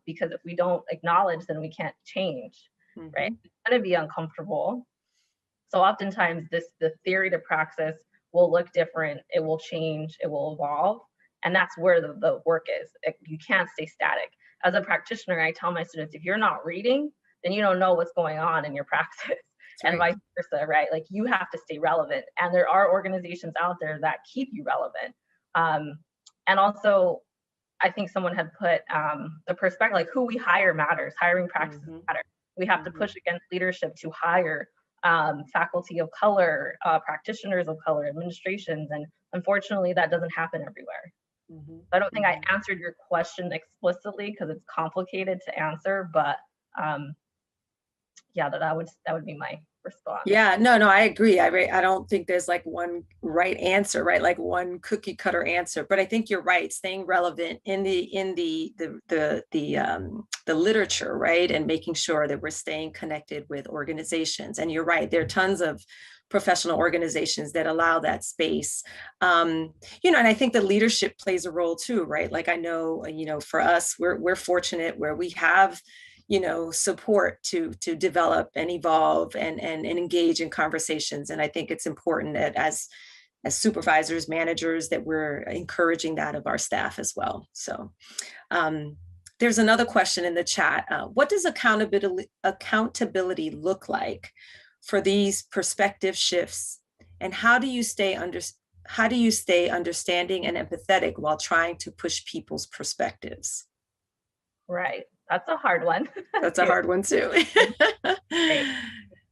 because if we don't acknowledge, then we can't change, right? It's gonna be uncomfortable. So oftentimes the theory to praxis will look different, it will change, it will evolve. And that's where the work is. You can't stay static. As a practitioner, I tell my students, if you're not reading, then you don't know what's going on in your practice. And vice versa, right? Like you have to stay relevant. And there are organizations out there that keep you relevant. And also, I think someone had put the perspective, like who we hire matters, hiring practices matter. We have to push against leadership to hire faculty of color, practitioners of color, administrations, and unfortunately that doesn't happen everywhere. I don't think I answered your question explicitly because it's complicated to answer, but yeah, that would be my response. Yeah, no, I agree. I don't think there's like one right answer, right? Like one cookie cutter answer. But I think you're right. Staying relevant in the literature, right, and making sure that we're staying connected with organizations. And you're right. There are tons of professional organizations that allow that space. And I think the leadership plays a role too, right? Like I know, for us, we're fortunate where we have support to develop and evolve and engage in conversations. And I think it's important that as supervisors, managers, that we're encouraging that of our staff as well. So there's another question in the chat. What does accountability look like for these perspective shifts? And how do you stay understanding and empathetic while trying to push people's perspectives? Right. That's a hard one. That's a hard one too. Right.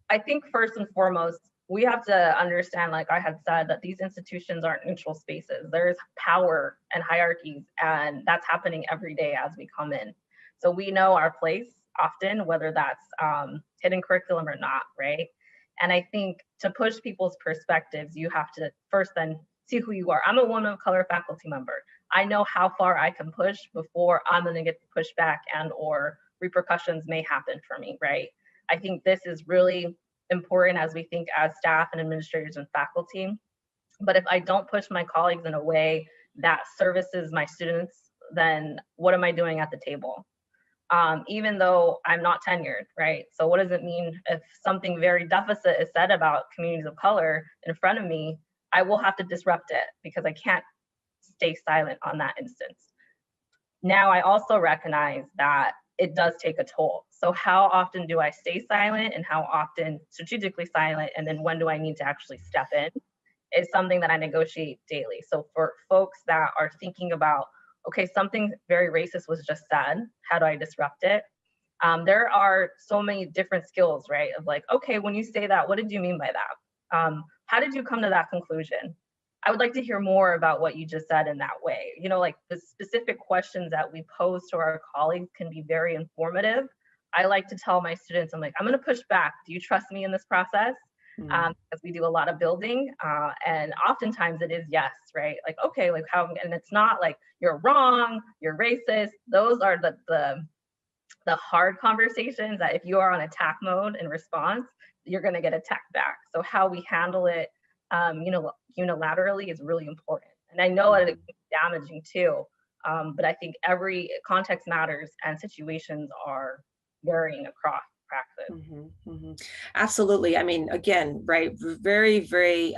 I think first and foremost, we have to understand, like I had said, that these institutions aren't neutral spaces. There's power and hierarchies, and that's happening every day as we come in. So we know our place often, whether that's hidden curriculum or not, right? And I think to push people's perspectives, you have to first then see who you are. I'm a woman of color faculty member. I know how far I can push before I'm going to get pushed back and or repercussions may happen for me, right? I think this is really important as we think as staff and administrators and faculty. But if I don't push my colleagues in a way that services my students then what am I doing at the table? Even though I'm not tenured, right? So what does it mean if something very deficit is said about communities of color in front of me? I will have to disrupt it because I can't stay silent on that instance. Now, I also recognize that it does take a toll. So how often do I stay silent and how often strategically silent? And then when do I need to actually step in? Is something that I negotiate daily. So for folks that are thinking about, okay, something very racist was just said, how do I disrupt it? There are so many different skills, right? Of like, okay, when you say that, what did you mean by that? How did you come to that conclusion? I would like to hear more about what you just said in that way. You know, like the specific questions that we pose to our colleagues can be very informative. I like to tell my students, I'm like, I'm gonna push back. Do you trust me in this process? Because we do a lot of building, and oftentimes it is yes, right? Like, okay, like how, and it's not like you're wrong, you're racist. Those are the hard conversations that if you are on attack mode in response, you're gonna get attacked back. So how we handle it, unilaterally is really important. And I know that it can be damaging too, but I think every context matters and situations are varying across practice. Absolutely. I mean, again, right, very, very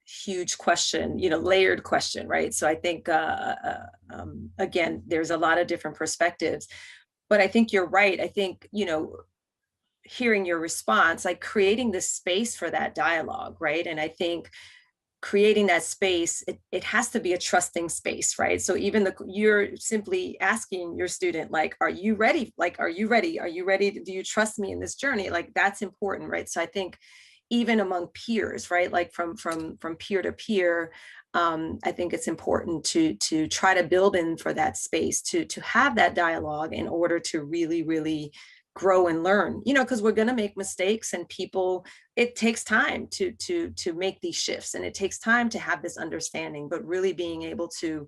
huge question, layered question, right? So I think, again, there's a lot of different perspectives, but I think you're right. I think, hearing your response, like creating this space for that dialogue, right? And I think creating that space, it has to be a trusting space, right? So even you're simply asking your student, like, are you ready? Like, are you ready? Are you ready? Do you trust me in this journey? Like, that's important, right? So I think even among peers, right? Like from peer to peer, I think it's important to try to build in for that space, to have that dialogue in order to really, really grow and learn, because we're going to make mistakes, and people, it takes time to make these shifts, and it takes time to have this understanding, but really being able to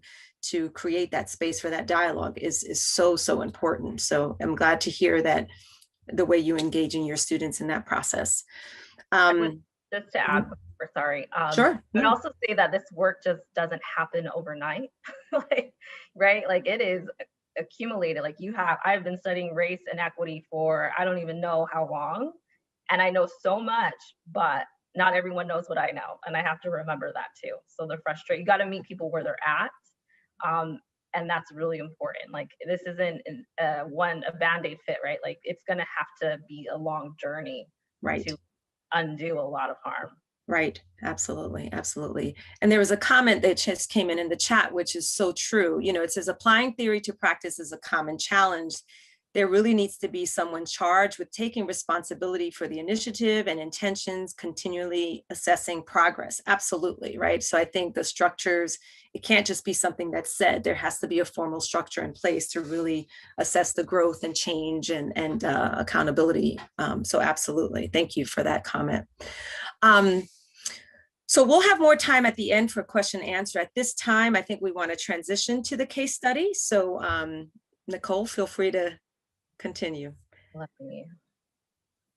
create that space for that dialogue is so important. So I'm glad to hear that the way you engage in your students in that process. Just to add, sorry. Sure. I'd also say that this work just doesn't happen overnight, like, right? Like it is accumulated. Like I've been studying race and equity for, I don't even know how long. And I know so much, but not everyone knows what I know. And I have to remember that too. So they're frustrated. You got to meet people where they're at. And that's really important. Like this isn't a Band-Aid fit, right? Like it's going to have to be a long journey, right, to undo a lot of harm. Right. Absolutely. Absolutely. And there was a comment that just came in the chat, which is so true. It says applying theory to practice is a common challenge. There really needs to be someone charged with taking responsibility for the initiative and intentions, continually assessing progress. Absolutely. Right. So I think the structures, it can't just be something that's said. There has to be a formal structure in place to really assess the growth and change and accountability. So absolutely. Thank you for that comment. So we'll have more time at the end for question and answer. At this time, I think we want to transition to the case study. So Nicole, feel free to continue.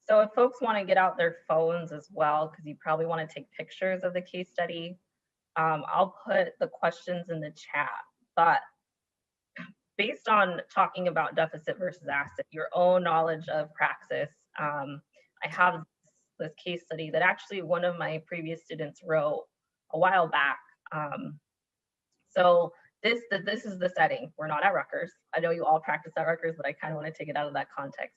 So if folks want to get out their phones as well, because you probably want to take pictures of the case study, I'll put the questions in the chat. But based on talking about deficit versus asset, your own knowledge of praxis, I have this case study that actually one of my previous students wrote a while back. So this is the setting. We're not at Rutgers. I know you all practice at Rutgers, but I kind of want to take it out of that context.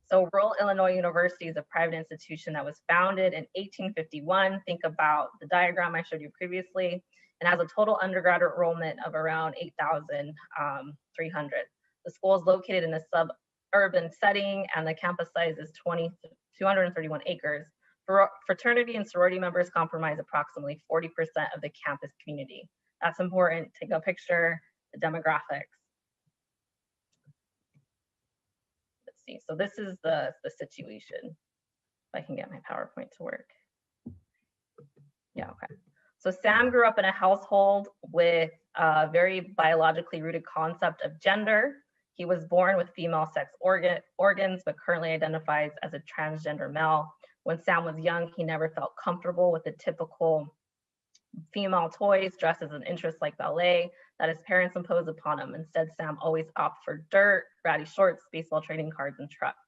So rural Illinois University is a private institution that was founded in 1851. Think about the diagram I showed you previously, and has a total undergraduate enrollment of around 8,300. The school is located in a suburban setting, and the campus size is 231 acres. Fraternity and sorority members comprise approximately 40% of the campus community. That's important. Take a picture, the demographics. Let's see. So this is the situation. If I can get my PowerPoint to work. Yeah, okay. So Sam grew up in a household with a very biologically rooted concept of gender. He was born with female sex organs, but currently identifies as a transgender male. When Sam was young, he never felt comfortable with the typical female toys, dresses, and interests like ballet. that his parents imposed upon him. Instead, Sam always opted for dirt, ratty shorts, baseball trading cards, and trucks.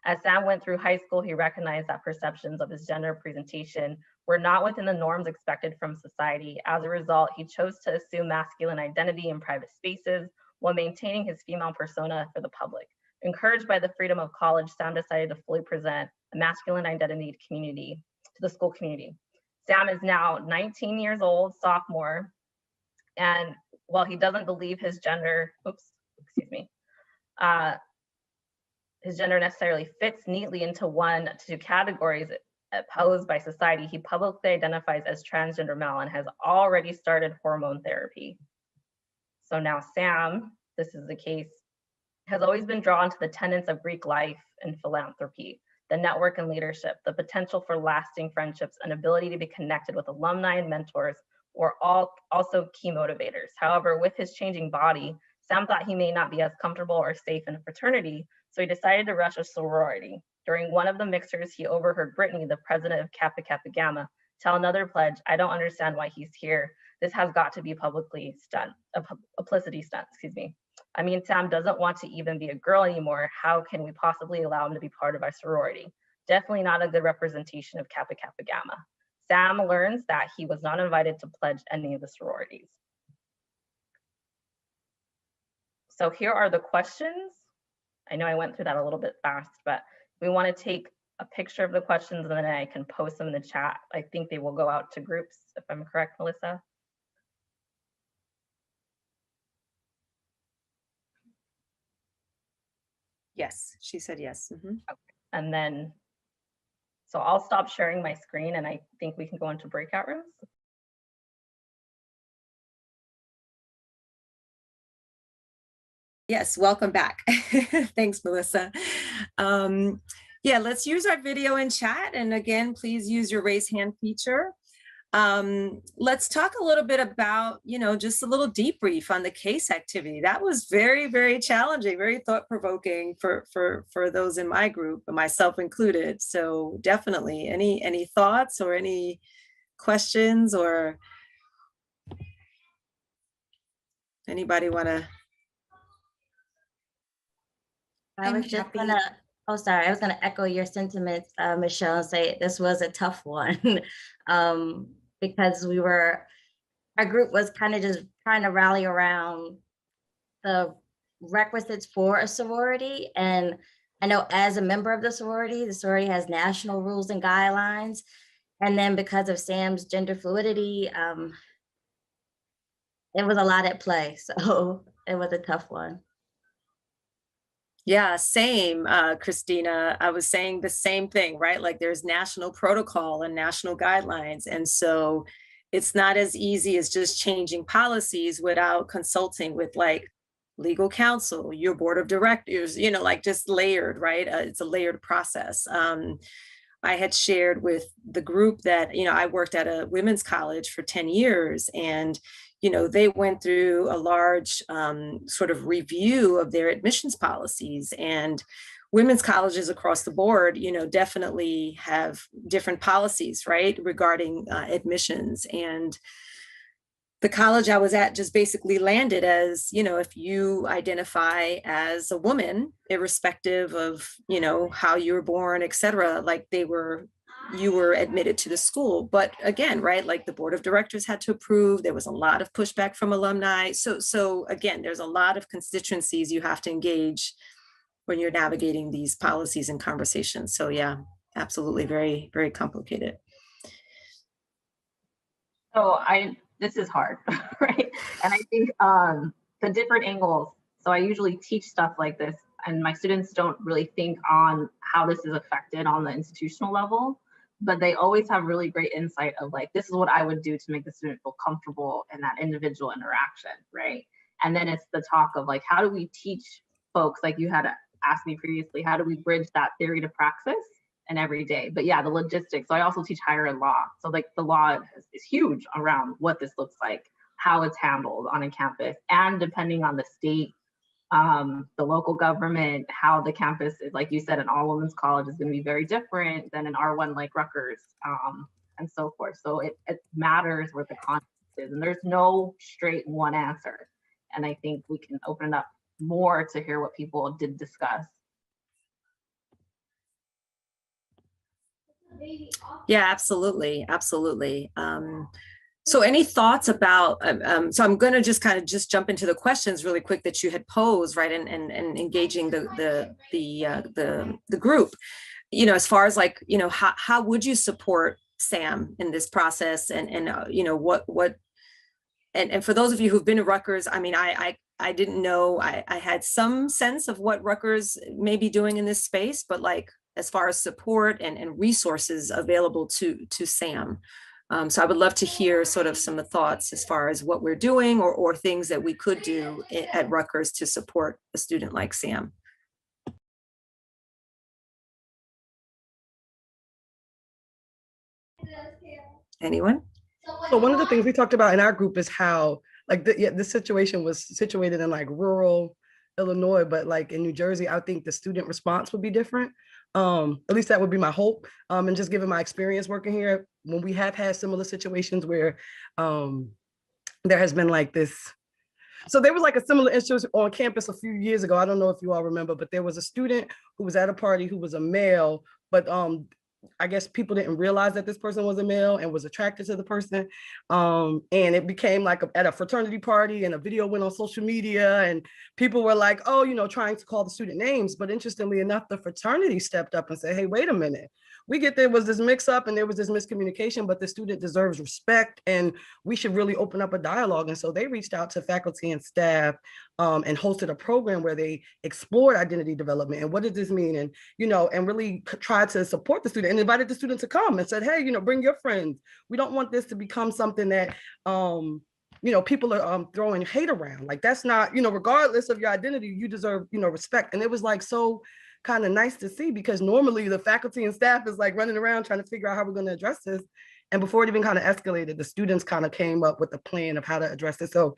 As Sam went through high school, he recognized that perceptions of his gender presentation were not within the norms expected from society. As a result, he chose to assume masculine identity in private spaces while maintaining his female persona for the public. Encouraged by the freedom of college, Sam decided to fully present a masculine identity to the school community. Sam is now 19 years old, sophomore, and while he doesn't believe his gender, his gender necessarily fits neatly into one to two categories posed by society, he publicly identifies as transgender male and has already started hormone therapy. So now Sam, this is the case, has always been drawn to the tenets of Greek life and philanthropy, the network and leadership, the potential for lasting friendships, and ability to be connected with alumni and mentors were all also key motivators. However, with his changing body, Sam thought he may not be as comfortable or safe in a fraternity, so he decided to rush a sorority. During one of the mixers, he overheard Britney, the president of Kappa Kappa Gamma, tell another pledge, "I don't understand why he's here. This has got to be a publicity stunt. I mean, Sam doesn't want to even be a girl anymore. How can we possibly allow him to be part of our sorority? Definitely not a good representation of Kappa Kappa Gamma." Sam learns that he was not invited to pledge any of the sororities. So here are the questions. I know I went through that a little bit fast, but we want to take a picture of the questions and then I can post them in the chat. I think they will go out to groups, if I'm correct, Melissa. Yes, she said yes. Okay. And then, so I'll stop sharing my screen and I think we can go into breakout rooms. Yes, welcome back. Thanks, Melissa. Yeah, let's use our video in chat. And again, please use your raise hand feature. Let's talk a little bit about, just a little debrief on the case activity. That was very, very challenging, very thought-provoking for those in my group, myself included. So definitely, any thoughts or any questions, or anybody want to? I was just gonna, I was gonna echo your sentiments, Michelle, and say this was a tough one because our group was kind of just trying to rally around the requisites for a sorority. And I know as a member of the sorority has national rules and guidelines. And then because of Sam's gender fluidity, it was a lot at play. So it was a tough one. Yeah, same, Christina. I was saying the same thing, right? Like there's national protocol and national guidelines. And so it's not as easy as just changing policies without consulting with like legal counsel, your board of directors, like just layered, right? It's a layered process. I had shared with the group that, I worked at a women's college for 10 years and they went through a large sort of review of their admissions policies, and women's colleges across the board, definitely have different policies, right, regarding admissions. And the college I was at just basically landed as, if you identify as a woman, irrespective of, how you were born, et cetera, like you were admitted to the school. But again, right, like the board of directors had to approve. There was a lot of pushback from alumni. So again, there's a lot of constituencies you have to engage when you're navigating these policies and conversations. So yeah, absolutely, very, very complicated. So this is hard, right? And I think the different angles. So I usually teach stuff like this and my students don't really think on how this is affected on the institutional level, but they always have really great insight of like, this is what I would do to make the student feel comfortable in that individual interaction, right? And then it's the talk of like, how do we teach folks, like you had asked me previously, how do we bridge that theory to praxis and every day? But yeah, the logistics. So I also teach higher ed law. So like the law is huge around what this looks like, how it's handled on a campus, and depending on the state, the local government, how the campus is, like you said, an all women's college is going to be very different than an R1 like Rutgers, and so forth. So it matters where the content experiences, and there's no straight one answer. And I think we can open it up more to hear what people did discuss. Yeah, absolutely. Absolutely. So any thoughts about, so I'm going to just kind of just jump into the questions really quick that you had posed, right? And engaging the group, you know, as far as like, you know, how would you support Sam in this process? And you know, and for those of you who've been to Rutgers, I mean, I didn't know, I had some sense of what Rutgers may be doing in this space, but like, as far as support and resources available to Sam. So I would love to hear sort of some thoughts as far as what we're doing or things that we could do at Rutgers to support a student like Sam. Anyone? So one of the things we talked about in our group is how like this situation was situated in like rural Illinois, but like in New Jersey, I think the student response would be different. At least that would be my hope. And just given my experience working here, when we have had similar situations where there has been like this. So there was like a similar issue on campus a few years ago. I don't know if you all remember, but there was a student who was at a party who was a male, but I guess people didn't realize that this person was a male and was attracted to the person. And it became like at a fraternity party, and a video went on social media, and people were like, oh, you know, trying to call the student names. But interestingly enough, the fraternity stepped up and said, hey, wait a minute. We get there was this mix up and there was this miscommunication, but the student deserves respect and we should really open up a dialogue. And so they reached out to faculty and staff and hosted a program where they explored identity development and what does this mean, and you know, and really tried to support the student and invited the student to come and said, hey, you know, bring your friends. We don't want this to become something that you know, people are throwing hate around. Like that's not, you know, regardless of your identity, you deserve, you know, respect. And it was like so kind of nice to see, because normally the faculty and staff is like running around trying to figure out how we're going to address this. And before it even kind of escalated, the students kind of came up with a plan of how to address it. So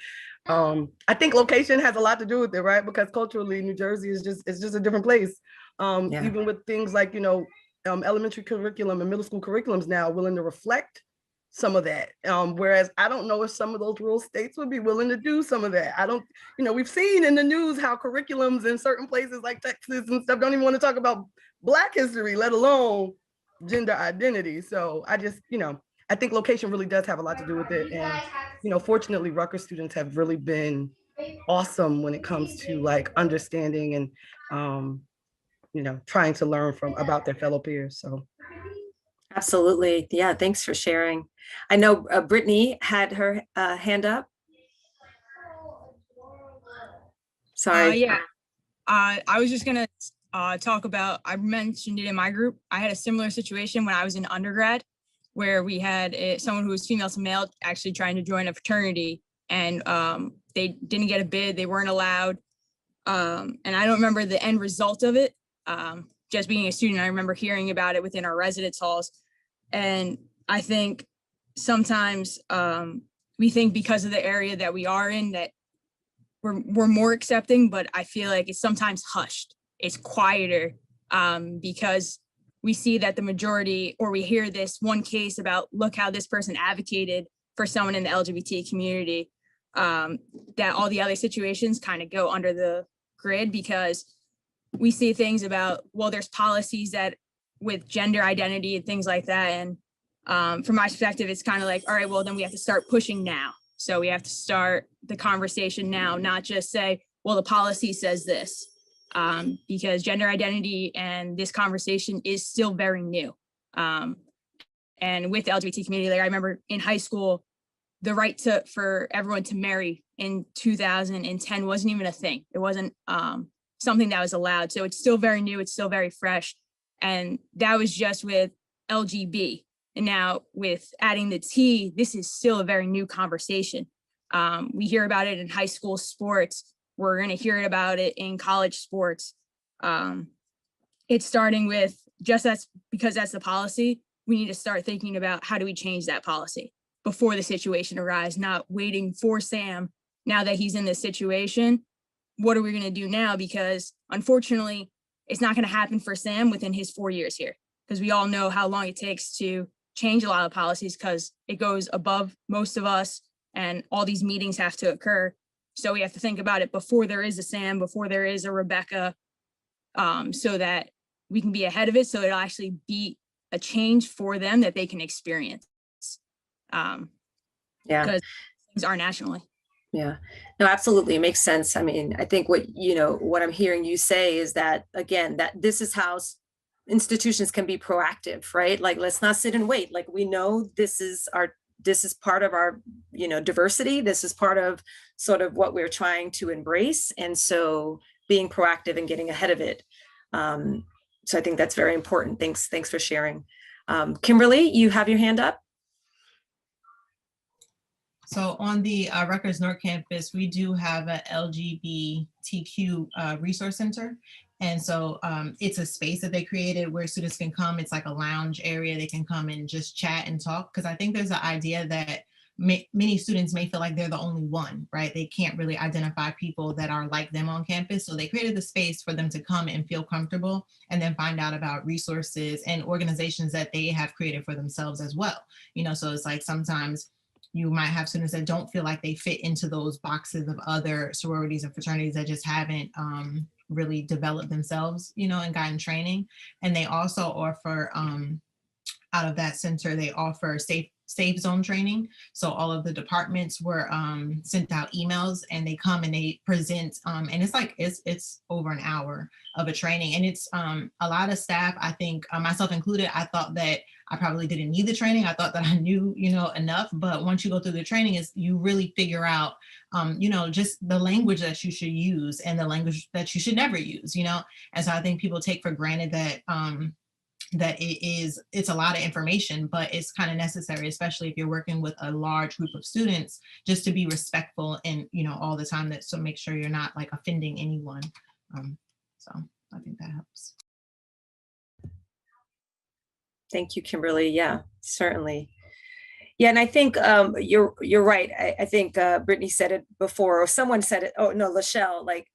I think location has a lot to do with it, right? Because culturally, New Jersey is just, it's just a different place. Yeah. Even with things like, you know, elementary curriculum and middle school curriculums now willing to reflect some of that. Whereas I don't know if some of those rural states would be willing to do some of that. I don't, you know, we've seen in the news how curriculums in certain places like Texas and stuff don't even want to talk about Black history, let alone gender identity. So I just, you know, I think location really does have a lot to do with it. And, you know, fortunately, Rutgers students have really been awesome when it comes to like understanding and, you know, trying to learn about their fellow peers. So. Absolutely. Yeah, thanks for sharing. I know Britney had her hand up. Sorry. Yeah, I was just gonna talk about, I mentioned it in my group. I had a similar situation when I was in undergrad, where we had someone who was female to male actually trying to join a fraternity, and they didn't get a bid, they weren't allowed. And I don't remember the end result of it. Just being a student, I remember hearing about it within our residence halls. And I think sometimes we think because of the area that we are in that we're more accepting, but I feel like it's sometimes hushed. It's quieter because we see that the majority, or we hear this one case about, look how this person advocated for someone in the LGBT community, that all the other situations kind of go under the grid because we see things about, well, there's policies that with gender identity and things like that. And from my perspective, it's kind of like, all right, well, then we have to start pushing now. So we have to start the conversation now, not just say, well, the policy says this, because gender identity and this conversation is still very new. And with the LGBT community, like I remember in high school, the right for everyone to marry in 2010 wasn't even a thing. It wasn't something that was allowed. So it's still very new. It's still very fresh. And that was just with LGB. And now with adding the T, this is still a very new conversation. We hear about it in high school sports. We're going to hear about it in college sports. It's starting with because that's the policy. We need to start thinking about how do we change that policy before the situation arises, not waiting for Sam. Now that he's in this situation, what are we going to do now? Because unfortunately, it's not going to happen for Sam within his 4 years here, because we all know how long it takes to change a lot of policies because it goes above most of us. and all these meetings have to occur. So we have to think about it before there is a Sam, before there is a Rebecca, so that we can be ahead of it, so it'll actually be a change for them that they can experience. Because things are nationally. Yeah, no, absolutely. It makes sense. I mean, I think what I'm hearing you say is that, again, that this is how institutions can be proactive, right? Like, let's not sit and wait. Like, we know this is part of our, diversity. This is part of sort of what we're trying to embrace. And so being proactive and getting ahead of it. So I think that's very important. Thanks for sharing. Kimberly, you have your hand up. So on the Rutgers North Campus, we do have a LGBTQ resource center. And so it's a space that they created where students can come. It's like a lounge area. They can come and just chat and talk. Because I think there's an idea that many students may feel like they're the only one, right? They can't really identify people that are like them on campus. So they created the space for them to come and feel comfortable and then find out about resources and organizations that they have created for themselves as well. So it's like sometimes you might have students that don't feel like they fit into those boxes of other sororities and fraternities that just haven't really developed themselves, and gotten training. And they also offer, out of that center, they offer safe zone training. So all of the departments were sent out emails, and they come and they present, and it's over an hour of a training. And it's a lot of staff, I think, myself included, I thought that I probably didn't need the training. I thought that I knew, enough. But once you go through the training, is you really figure out, just the language that you should use and the language that you should never use, And so I think people take for granted that that it's a lot of information, but it's kind of necessary, especially if you're working with a large group of students, just to be respectful and, all the time, so make sure you're not like offending anyone. So I think that helps. Thank you, Kimberly. Yeah, certainly. Yeah, and I think you're right. I think Britney said it before, or someone said it. Oh no, Lachelle. Like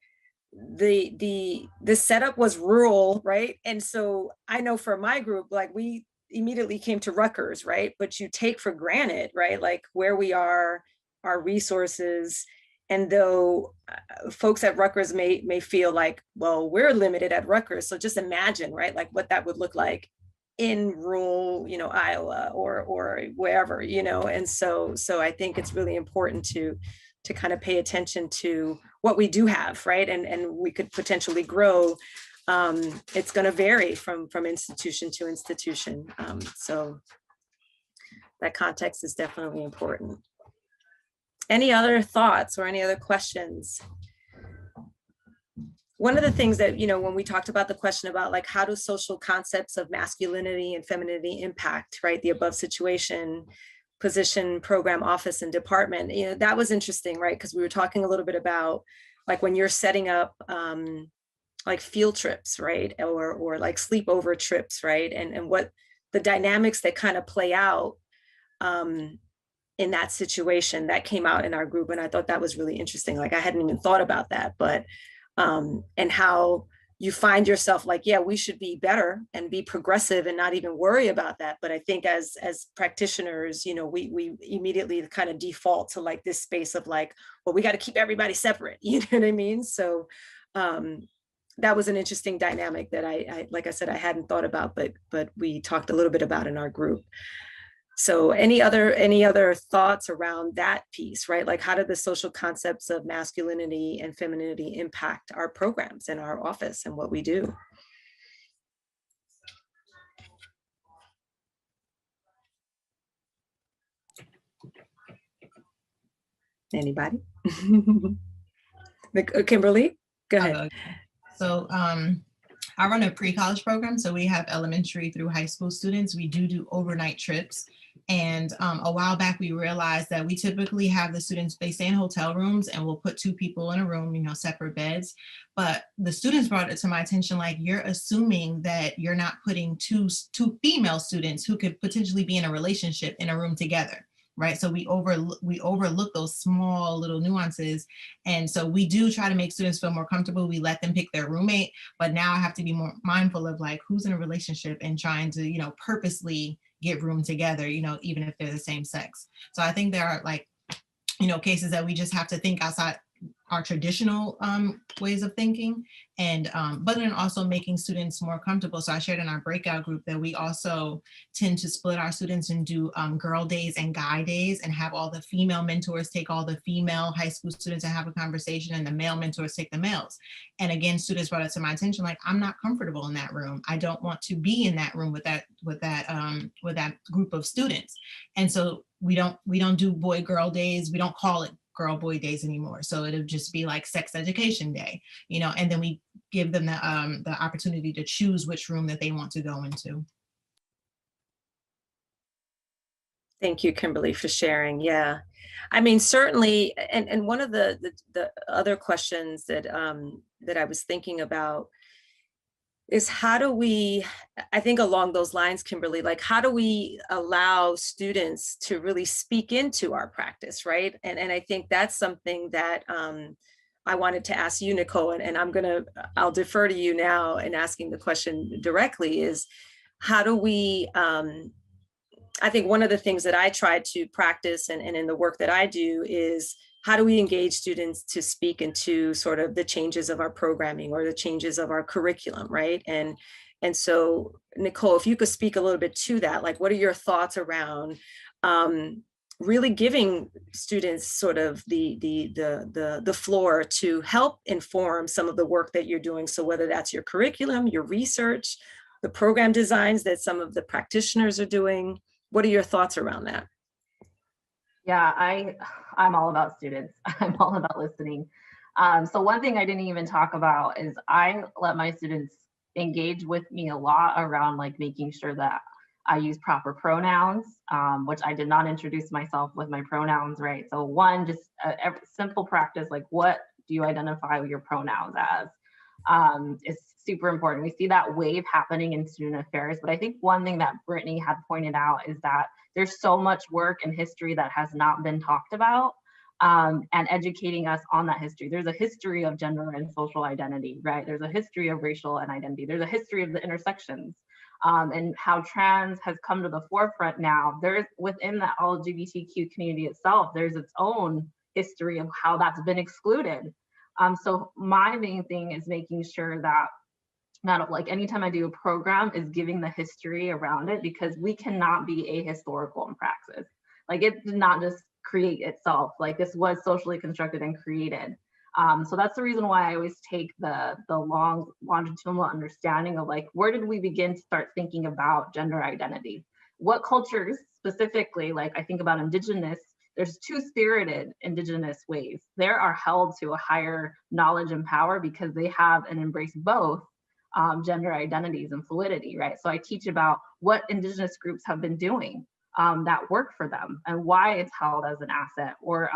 the setup was rural, right? And so I know for my group, like we immediately came to Rutgers, right? But you take for granted, right? Like where we are, our resources. And though folks at Rutgers may feel like, well, we're limited at Rutgers. So just imagine, right? Like what that would look like in rural, Iowa or wherever, and so I think it's really important to kind of pay attention to what we do have, right? And we could potentially grow. It's going to vary from institution to institution. So that context is definitely important. Any other thoughts or any other questions? One of the things that, when we talked about the question about like, how do social concepts of masculinity and femininity impact, right? The above situation, position, program, office, and department, that was interesting, right? Because we were talking a little bit about like when you're setting up like field trips, right? Or like sleepover trips, right? And what the dynamics that kind of play out in that situation that came out in our group. And I thought that was really interesting. Like I hadn't even thought about that, but and how you find yourself like, yeah, we should be better and be progressive and not even worry about that. But I think as practitioners, we immediately kind of default to like this space of like, well, we got to keep everybody separate. You know what I mean? So that was an interesting dynamic that I like I said, I hadn't thought about, but we talked a little bit about in our group. So any other thoughts around that piece, right? Like how do the social concepts of masculinity and femininity impact our programs and our office and what we do? Anybody? Kimberly, go ahead. So I run a pre-college program, so we have elementary through high school students. We do overnight trips. And a while back, we realized that we typically have the students, they stay in hotel rooms and we'll put 2 people in a room, separate beds. But the students brought it to my attention, like you're assuming that you're not putting two female students who could potentially be in a relationship in a room together. Right. So we overlook those small little nuances. And so we do try to make students feel more comfortable. We let them pick their roommate. But now I have to be more mindful of like who's in a relationship and trying to, purposely get room together, even if they're the same sex. So I think there are like cases that we just have to think outside our traditional ways of thinking, and but then also making students more comfortable. So I shared in our breakout group that we also tend to split our students and do girl days and guy days, and have all the female mentors take all the female high school students and have a conversation, and the male mentors take the males. And again, students brought it to my attention, like, I'm not comfortable in that room. I don't want to be in that room with that group of students. And so we don't do boy girl days. We don't call it girl boy days anymore. So it'll just be like sex education day, and then we give them the opportunity to choose which room that they want to go into. Thank you, Kimberly, for sharing. Yeah, I mean, certainly, and one of the other questions that that I was thinking about is how do we, I think along those lines, Kimberly, like how do we allow students to really speak into our practice, right? And I think that's something that I wanted to ask you, Nicole, and I'll defer to you now in asking the question directly is, how do we, I think one of the things that I try to practice and in the work that I do is, how do we engage students to speak into sort of the changes of our programming or the changes of our curriculum, right? And so, Nicole, if you could speak a little bit to that, like, what are your thoughts around really giving students sort of the floor to help inform some of the work that you're doing? So whether that's your curriculum, your research, the program designs that some of the practitioners are doing, what are your thoughts around that? Yeah, I'm all about students. I'm all about listening. So one thing I didn't even talk about is I let my students engage with me a lot around like making sure that I use proper pronouns, which I did not introduce myself with my pronouns, right? So one, just a simple practice, like what do you identify your pronouns as? Is super important. We see that wave happening in student affairs, but I think one thing that Britney had pointed out is that there's so much work and history that has not been talked about, and educating us on that history. There's a history of gender and social identity, right? There's a history of racial and identity. There's a history of the intersections, and how trans has come to the forefront now. There's within the LGBTQ community itself, there's its own history of how that's been excluded. So my main thing is making sure that not like anytime I do a program is giving the history around it, because we cannot be ahistorical in praxis. Like it did not just create itself. Like this was socially constructed and created. So that's the reason why I always take the long longitudinal understanding of like, where did we begin to start thinking about gender identity? What cultures specifically, like I think about Indigenous, there's two-spirited Indigenous ways. They are held to a higher knowledge and power because they have and embrace both gender identities and fluidity, right? So I teach about what Indigenous groups have been doing that work for them and why it's held as an asset. Or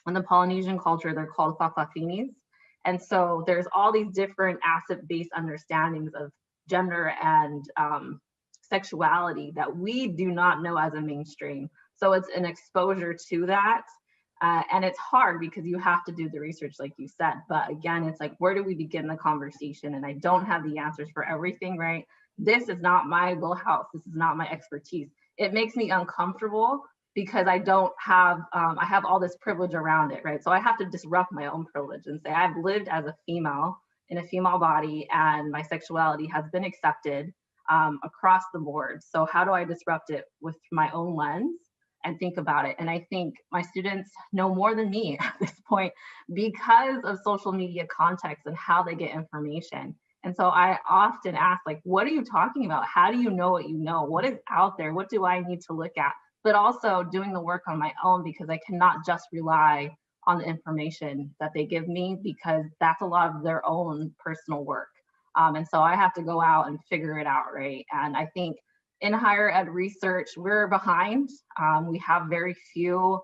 in the Polynesian culture, they're called Fafafinis. And so there's all these different asset-based understandings of gender and sexuality that we do not know as a mainstream. So it's an exposure to that. And it's hard because you have to do the research, like you said. But again, it's like, where do we begin the conversation? And I don't have the answers for everything, right? This is not my wheelhouse. This is not my expertise. It makes me uncomfortable because I don't have, I have all this privilege around it, right? So I have to disrupt my own privilege and say, I've lived as a female in a female body and my sexuality has been accepted across the board. So how do I disrupt it with my own lens and think about it? And I think my students know more than me at this point because of social media context and how they get information. And so I often ask, like, what are you talking about? How do you know what you know? What is out there? What do I need to look at? But also doing the work on my own, because I cannot just rely on the information that they give me, because that's a lot of their own personal work. And so I have to go out and figure it out, right? And I think in higher ed research, we're behind. We have very few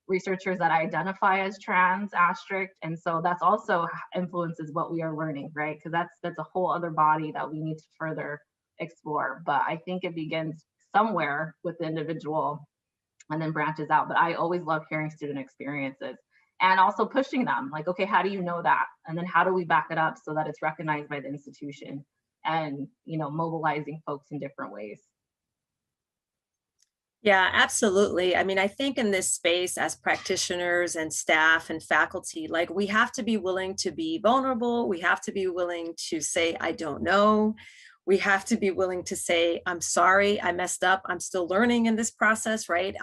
researchers that identify as trans asterisk. And so that's also influences what we are learning, right? Because that's a whole other body that we need to further explore. But I think it begins somewhere with the individual and then branches out. But I always love hearing student experiences and also pushing them like, okay, how do you know that? And then how do we back it up so that it's recognized by the institution, and, you know, mobilizing folks in different ways. Yeah, absolutely. I mean, I think in this space as practitioners and staff and faculty, like we have to be willing to be vulnerable. We have to be willing to say, I don't know. We have to be willing to say, I'm sorry, I messed up. I'm still learning in this process, right?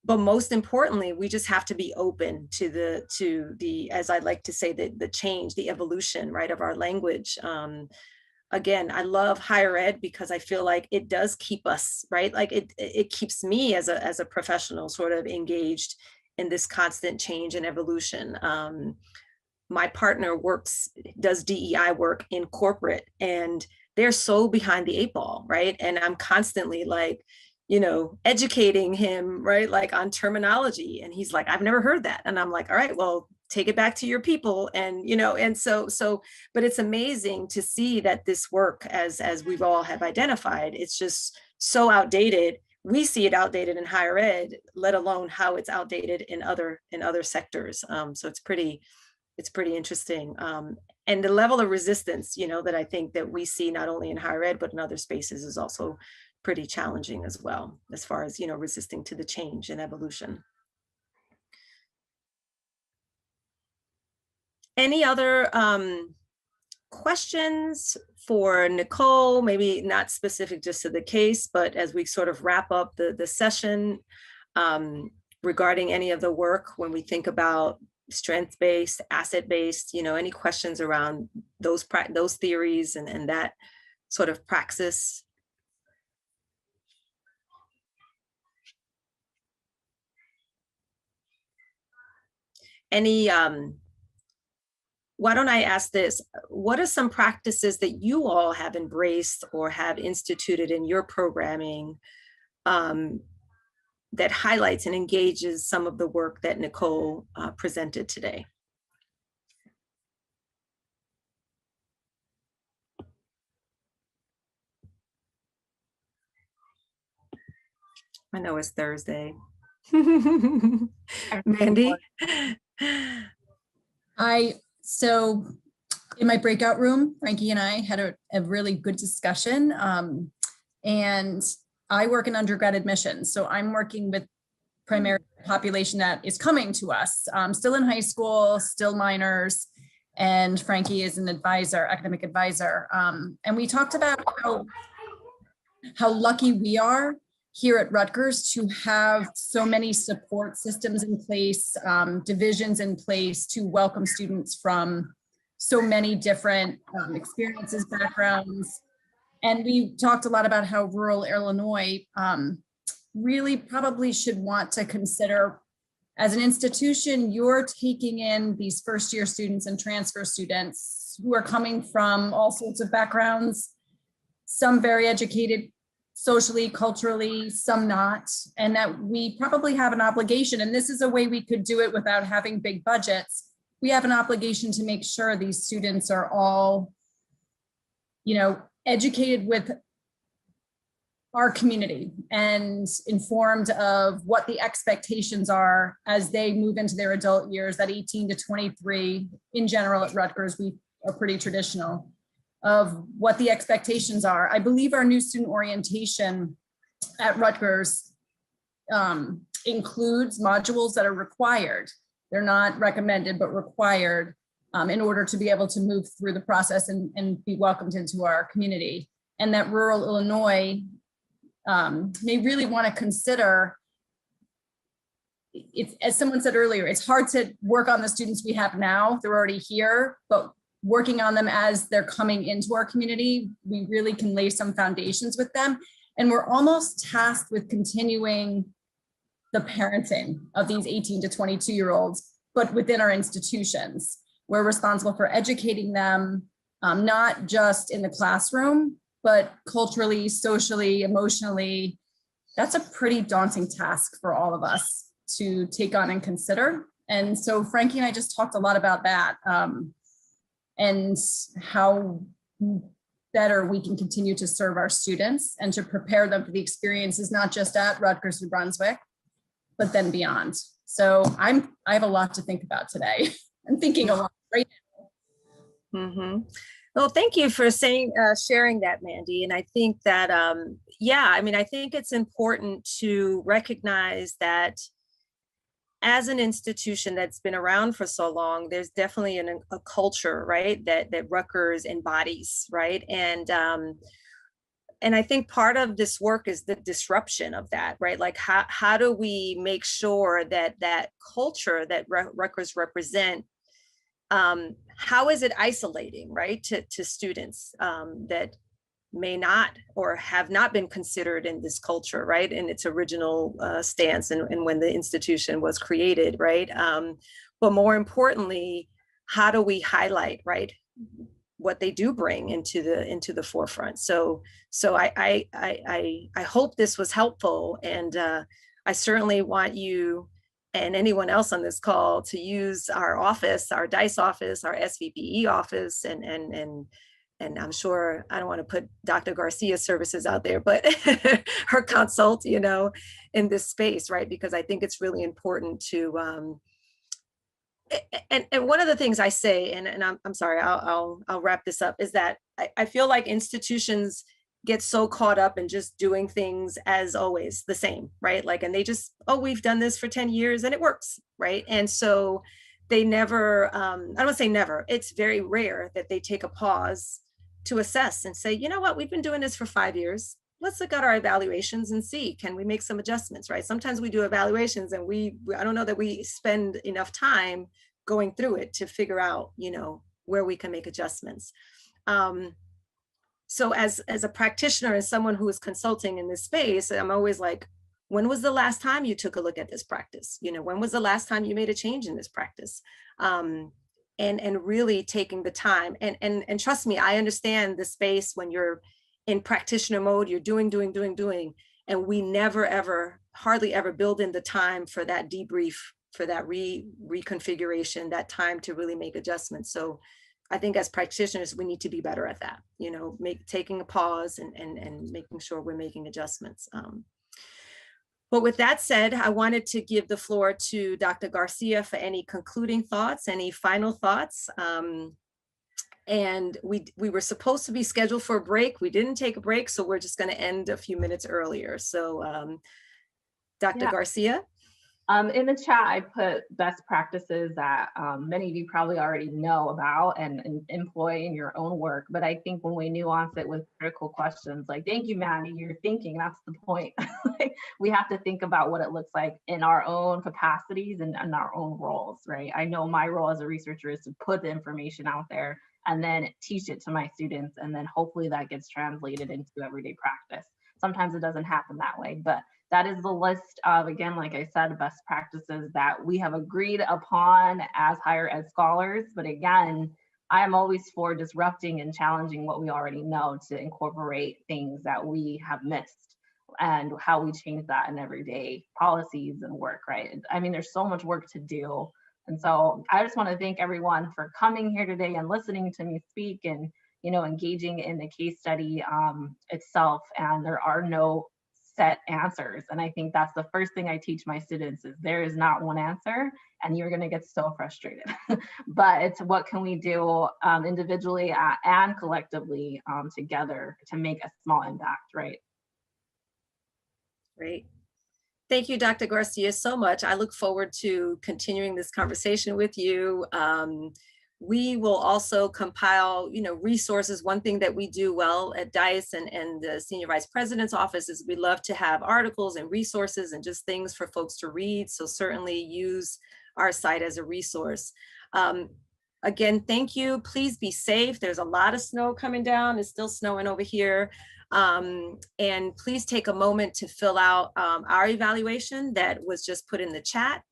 But most importantly, we just have to be open to the, as I like to say, the change, the evolution, right, of our language. Again, I love higher ed because I feel like it does keep us, right? Like it keeps me as a professional sort of engaged in this constant change and evolution. My partner does DEI work in corporate, and they're so behind the eight ball, right? And I'm constantly like, educating him, right? Like on terminology. And he's like, I've never heard that. And I'm like, all right, well, take it back to your people. And, and so, but it's amazing to see that this work, as we've all have identified, it's just so outdated. We see it outdated in higher ed, let alone how it's outdated in other sectors. So it's pretty interesting. And the level of resistance, that I think that we see not only in higher ed, but in other spaces is also pretty challenging as well, as far as, resisting to the change and evolution. Any other questions for Nicole? Maybe not specific just to the case, but as we sort of wrap up the session, regarding any of the work, when we think about strength-based, asset-based, any questions around those theories and that sort of praxis? Any, why don't I ask this? What are some practices that you all have embraced or have instituted in your programming that highlights and engages some of the work that Nicole presented today? I know it's Thursday. Mandy? So in my breakout room, Frankie and I had a really good discussion. And I work in undergrad admissions. So I'm working with primarily the population that is coming to us, still in high school, still minors. And Frankie is an advisor, academic advisor. And we talked about how lucky we are here at Rutgers to have so many support systems in place, divisions in place to welcome students from so many different experiences, backgrounds. And we talked a lot about how rural Illinois really probably should want to consider, as an institution, you're taking in these first-year students and transfer students who are coming from all sorts of backgrounds, some very educated socially, culturally, some not, and that we probably have an obligation, and this is a way we could do it without having big budgets. We have an obligation to make sure these students are all, educated with our community and informed of what the expectations are as they move into their adult years, that 18 to 23. In general at Rutgers, we are pretty traditional of what the expectations are. I believe our new student orientation at Rutgers includes modules that are required. They're not recommended, but required in order to be able to move through the process and be welcomed into our community. And that rural Illinois may really want to consider, it's, as someone said earlier, it's hard to work on the students we have now, they're already here, but working on them as they're coming into our community, we really can lay some foundations with them. And we're almost tasked with continuing the parenting of these 18 to 22-year-olds, but within our institutions. We're responsible for educating them, not just in the classroom, but culturally, socially, emotionally. That's a pretty daunting task for all of us to take on and consider. And so Frankie and I just talked a lot about that. And how better we can continue to serve our students and to prepare them for the experiences, not just at Rutgers, New Brunswick, but then beyond. So I have a lot to think about today. I'm thinking a lot right now. Well, thank you for sharing that, Mandy. And I think that, yeah, I mean, I think it's important to recognize that as an institution that's been around for so long, there's definitely a culture, right, that Rutgers embodies, right? And I think part of this work is the disruption of that, right? Like how do we make sure that that culture that Rutgers represent, how is it isolating, right, to students that may not or have not been considered in this culture, right, in its original stance and when the institution was created, right? But more importantly, how do we highlight, right, what they do bring into the forefront? So I hope this was helpful, and I certainly want you and anyone else on this call to use our office, our DICE office, our SVPE office, and I'm sure I don't want to put Dr. Garcia's services out there, but her consult, you know, in this space, right? Because I think it's really important to, and one of the things I say, and I'm sorry, I'll wrap this up, is that I feel like institutions get so caught up in just doing things as always the same, right? Like, and they just, oh, we've done this for 10 years and it works, right? And so they never, I don't want to say never, it's very rare that they take a pause to assess and say, you know what, we've been doing this for 5 years. Let's look at our evaluations and see, can we make some adjustments, right? Sometimes we do evaluations and I don't know that we spend enough time going through it to figure out, you know, where we can make adjustments. So as a practitioner and someone who is consulting in this space, I'm always like, when was the last time you took a look at this practice? You know, when was the last time you made a change in this practice? And really taking the time, and trust me, I understand the space when you're in practitioner mode, you're doing, and we never ever, hardly ever build in the time for that debrief, for that reconfiguration, that time to really make adjustments. So I think as practitioners, we need to be better at that, you know, taking a pause and making sure we're making adjustments. But with that said, I wanted to give the floor to Dr. Garcia for any concluding thoughts, any final thoughts. And we were supposed to be scheduled for a break. We didn't take a break, so we're just going to end a few minutes earlier. So Dr. Garcia? In the chat, I put best practices that many of you probably already know about and employ in your own work. But I think when we nuance it with critical questions, like, thank you, Mandy, you're thinking, that's the point. We have to think about what it looks like in our own capacities and in our own roles, right? I know my role as a researcher is to put the information out there and then teach it to my students. And then hopefully that gets translated into everyday practice. Sometimes it doesn't happen that way, but that is the list of, again, like I said, best practices that we have agreed upon as higher ed scholars. But again, I am always for disrupting and challenging what we already know to incorporate things that we have missed and how we change that in everyday policies and work, right? I mean, there's so much work to do. And so I just want to thank everyone for coming here today and listening to me speak and, you know, engaging in the case study itself. And there are no set answers. And I think that's the first thing I teach my students is there is not one answer and you're going to get so frustrated. But it's what can we do individually and collectively together to make a small impact, right? Great. Thank you, Dr. Garcia, so much. I look forward to continuing this conversation with you. We will also compile, you know, resources. One thing that we do well at DICE and the Senior Vice President's Office is we love to have articles and resources and just things for folks to read. So certainly use our site as a resource. Again, thank you. Please be safe. There's a lot of snow coming down. It's still snowing over here. And please take a moment to fill out our evaluation that was just put in the chat.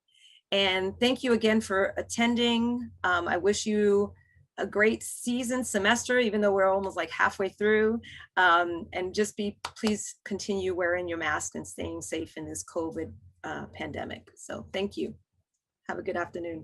And thank you again for attending. I wish you a great semester, even though we're almost like halfway through. And just please continue wearing your mask and staying safe in this COVID pandemic. So thank you. Have a good afternoon.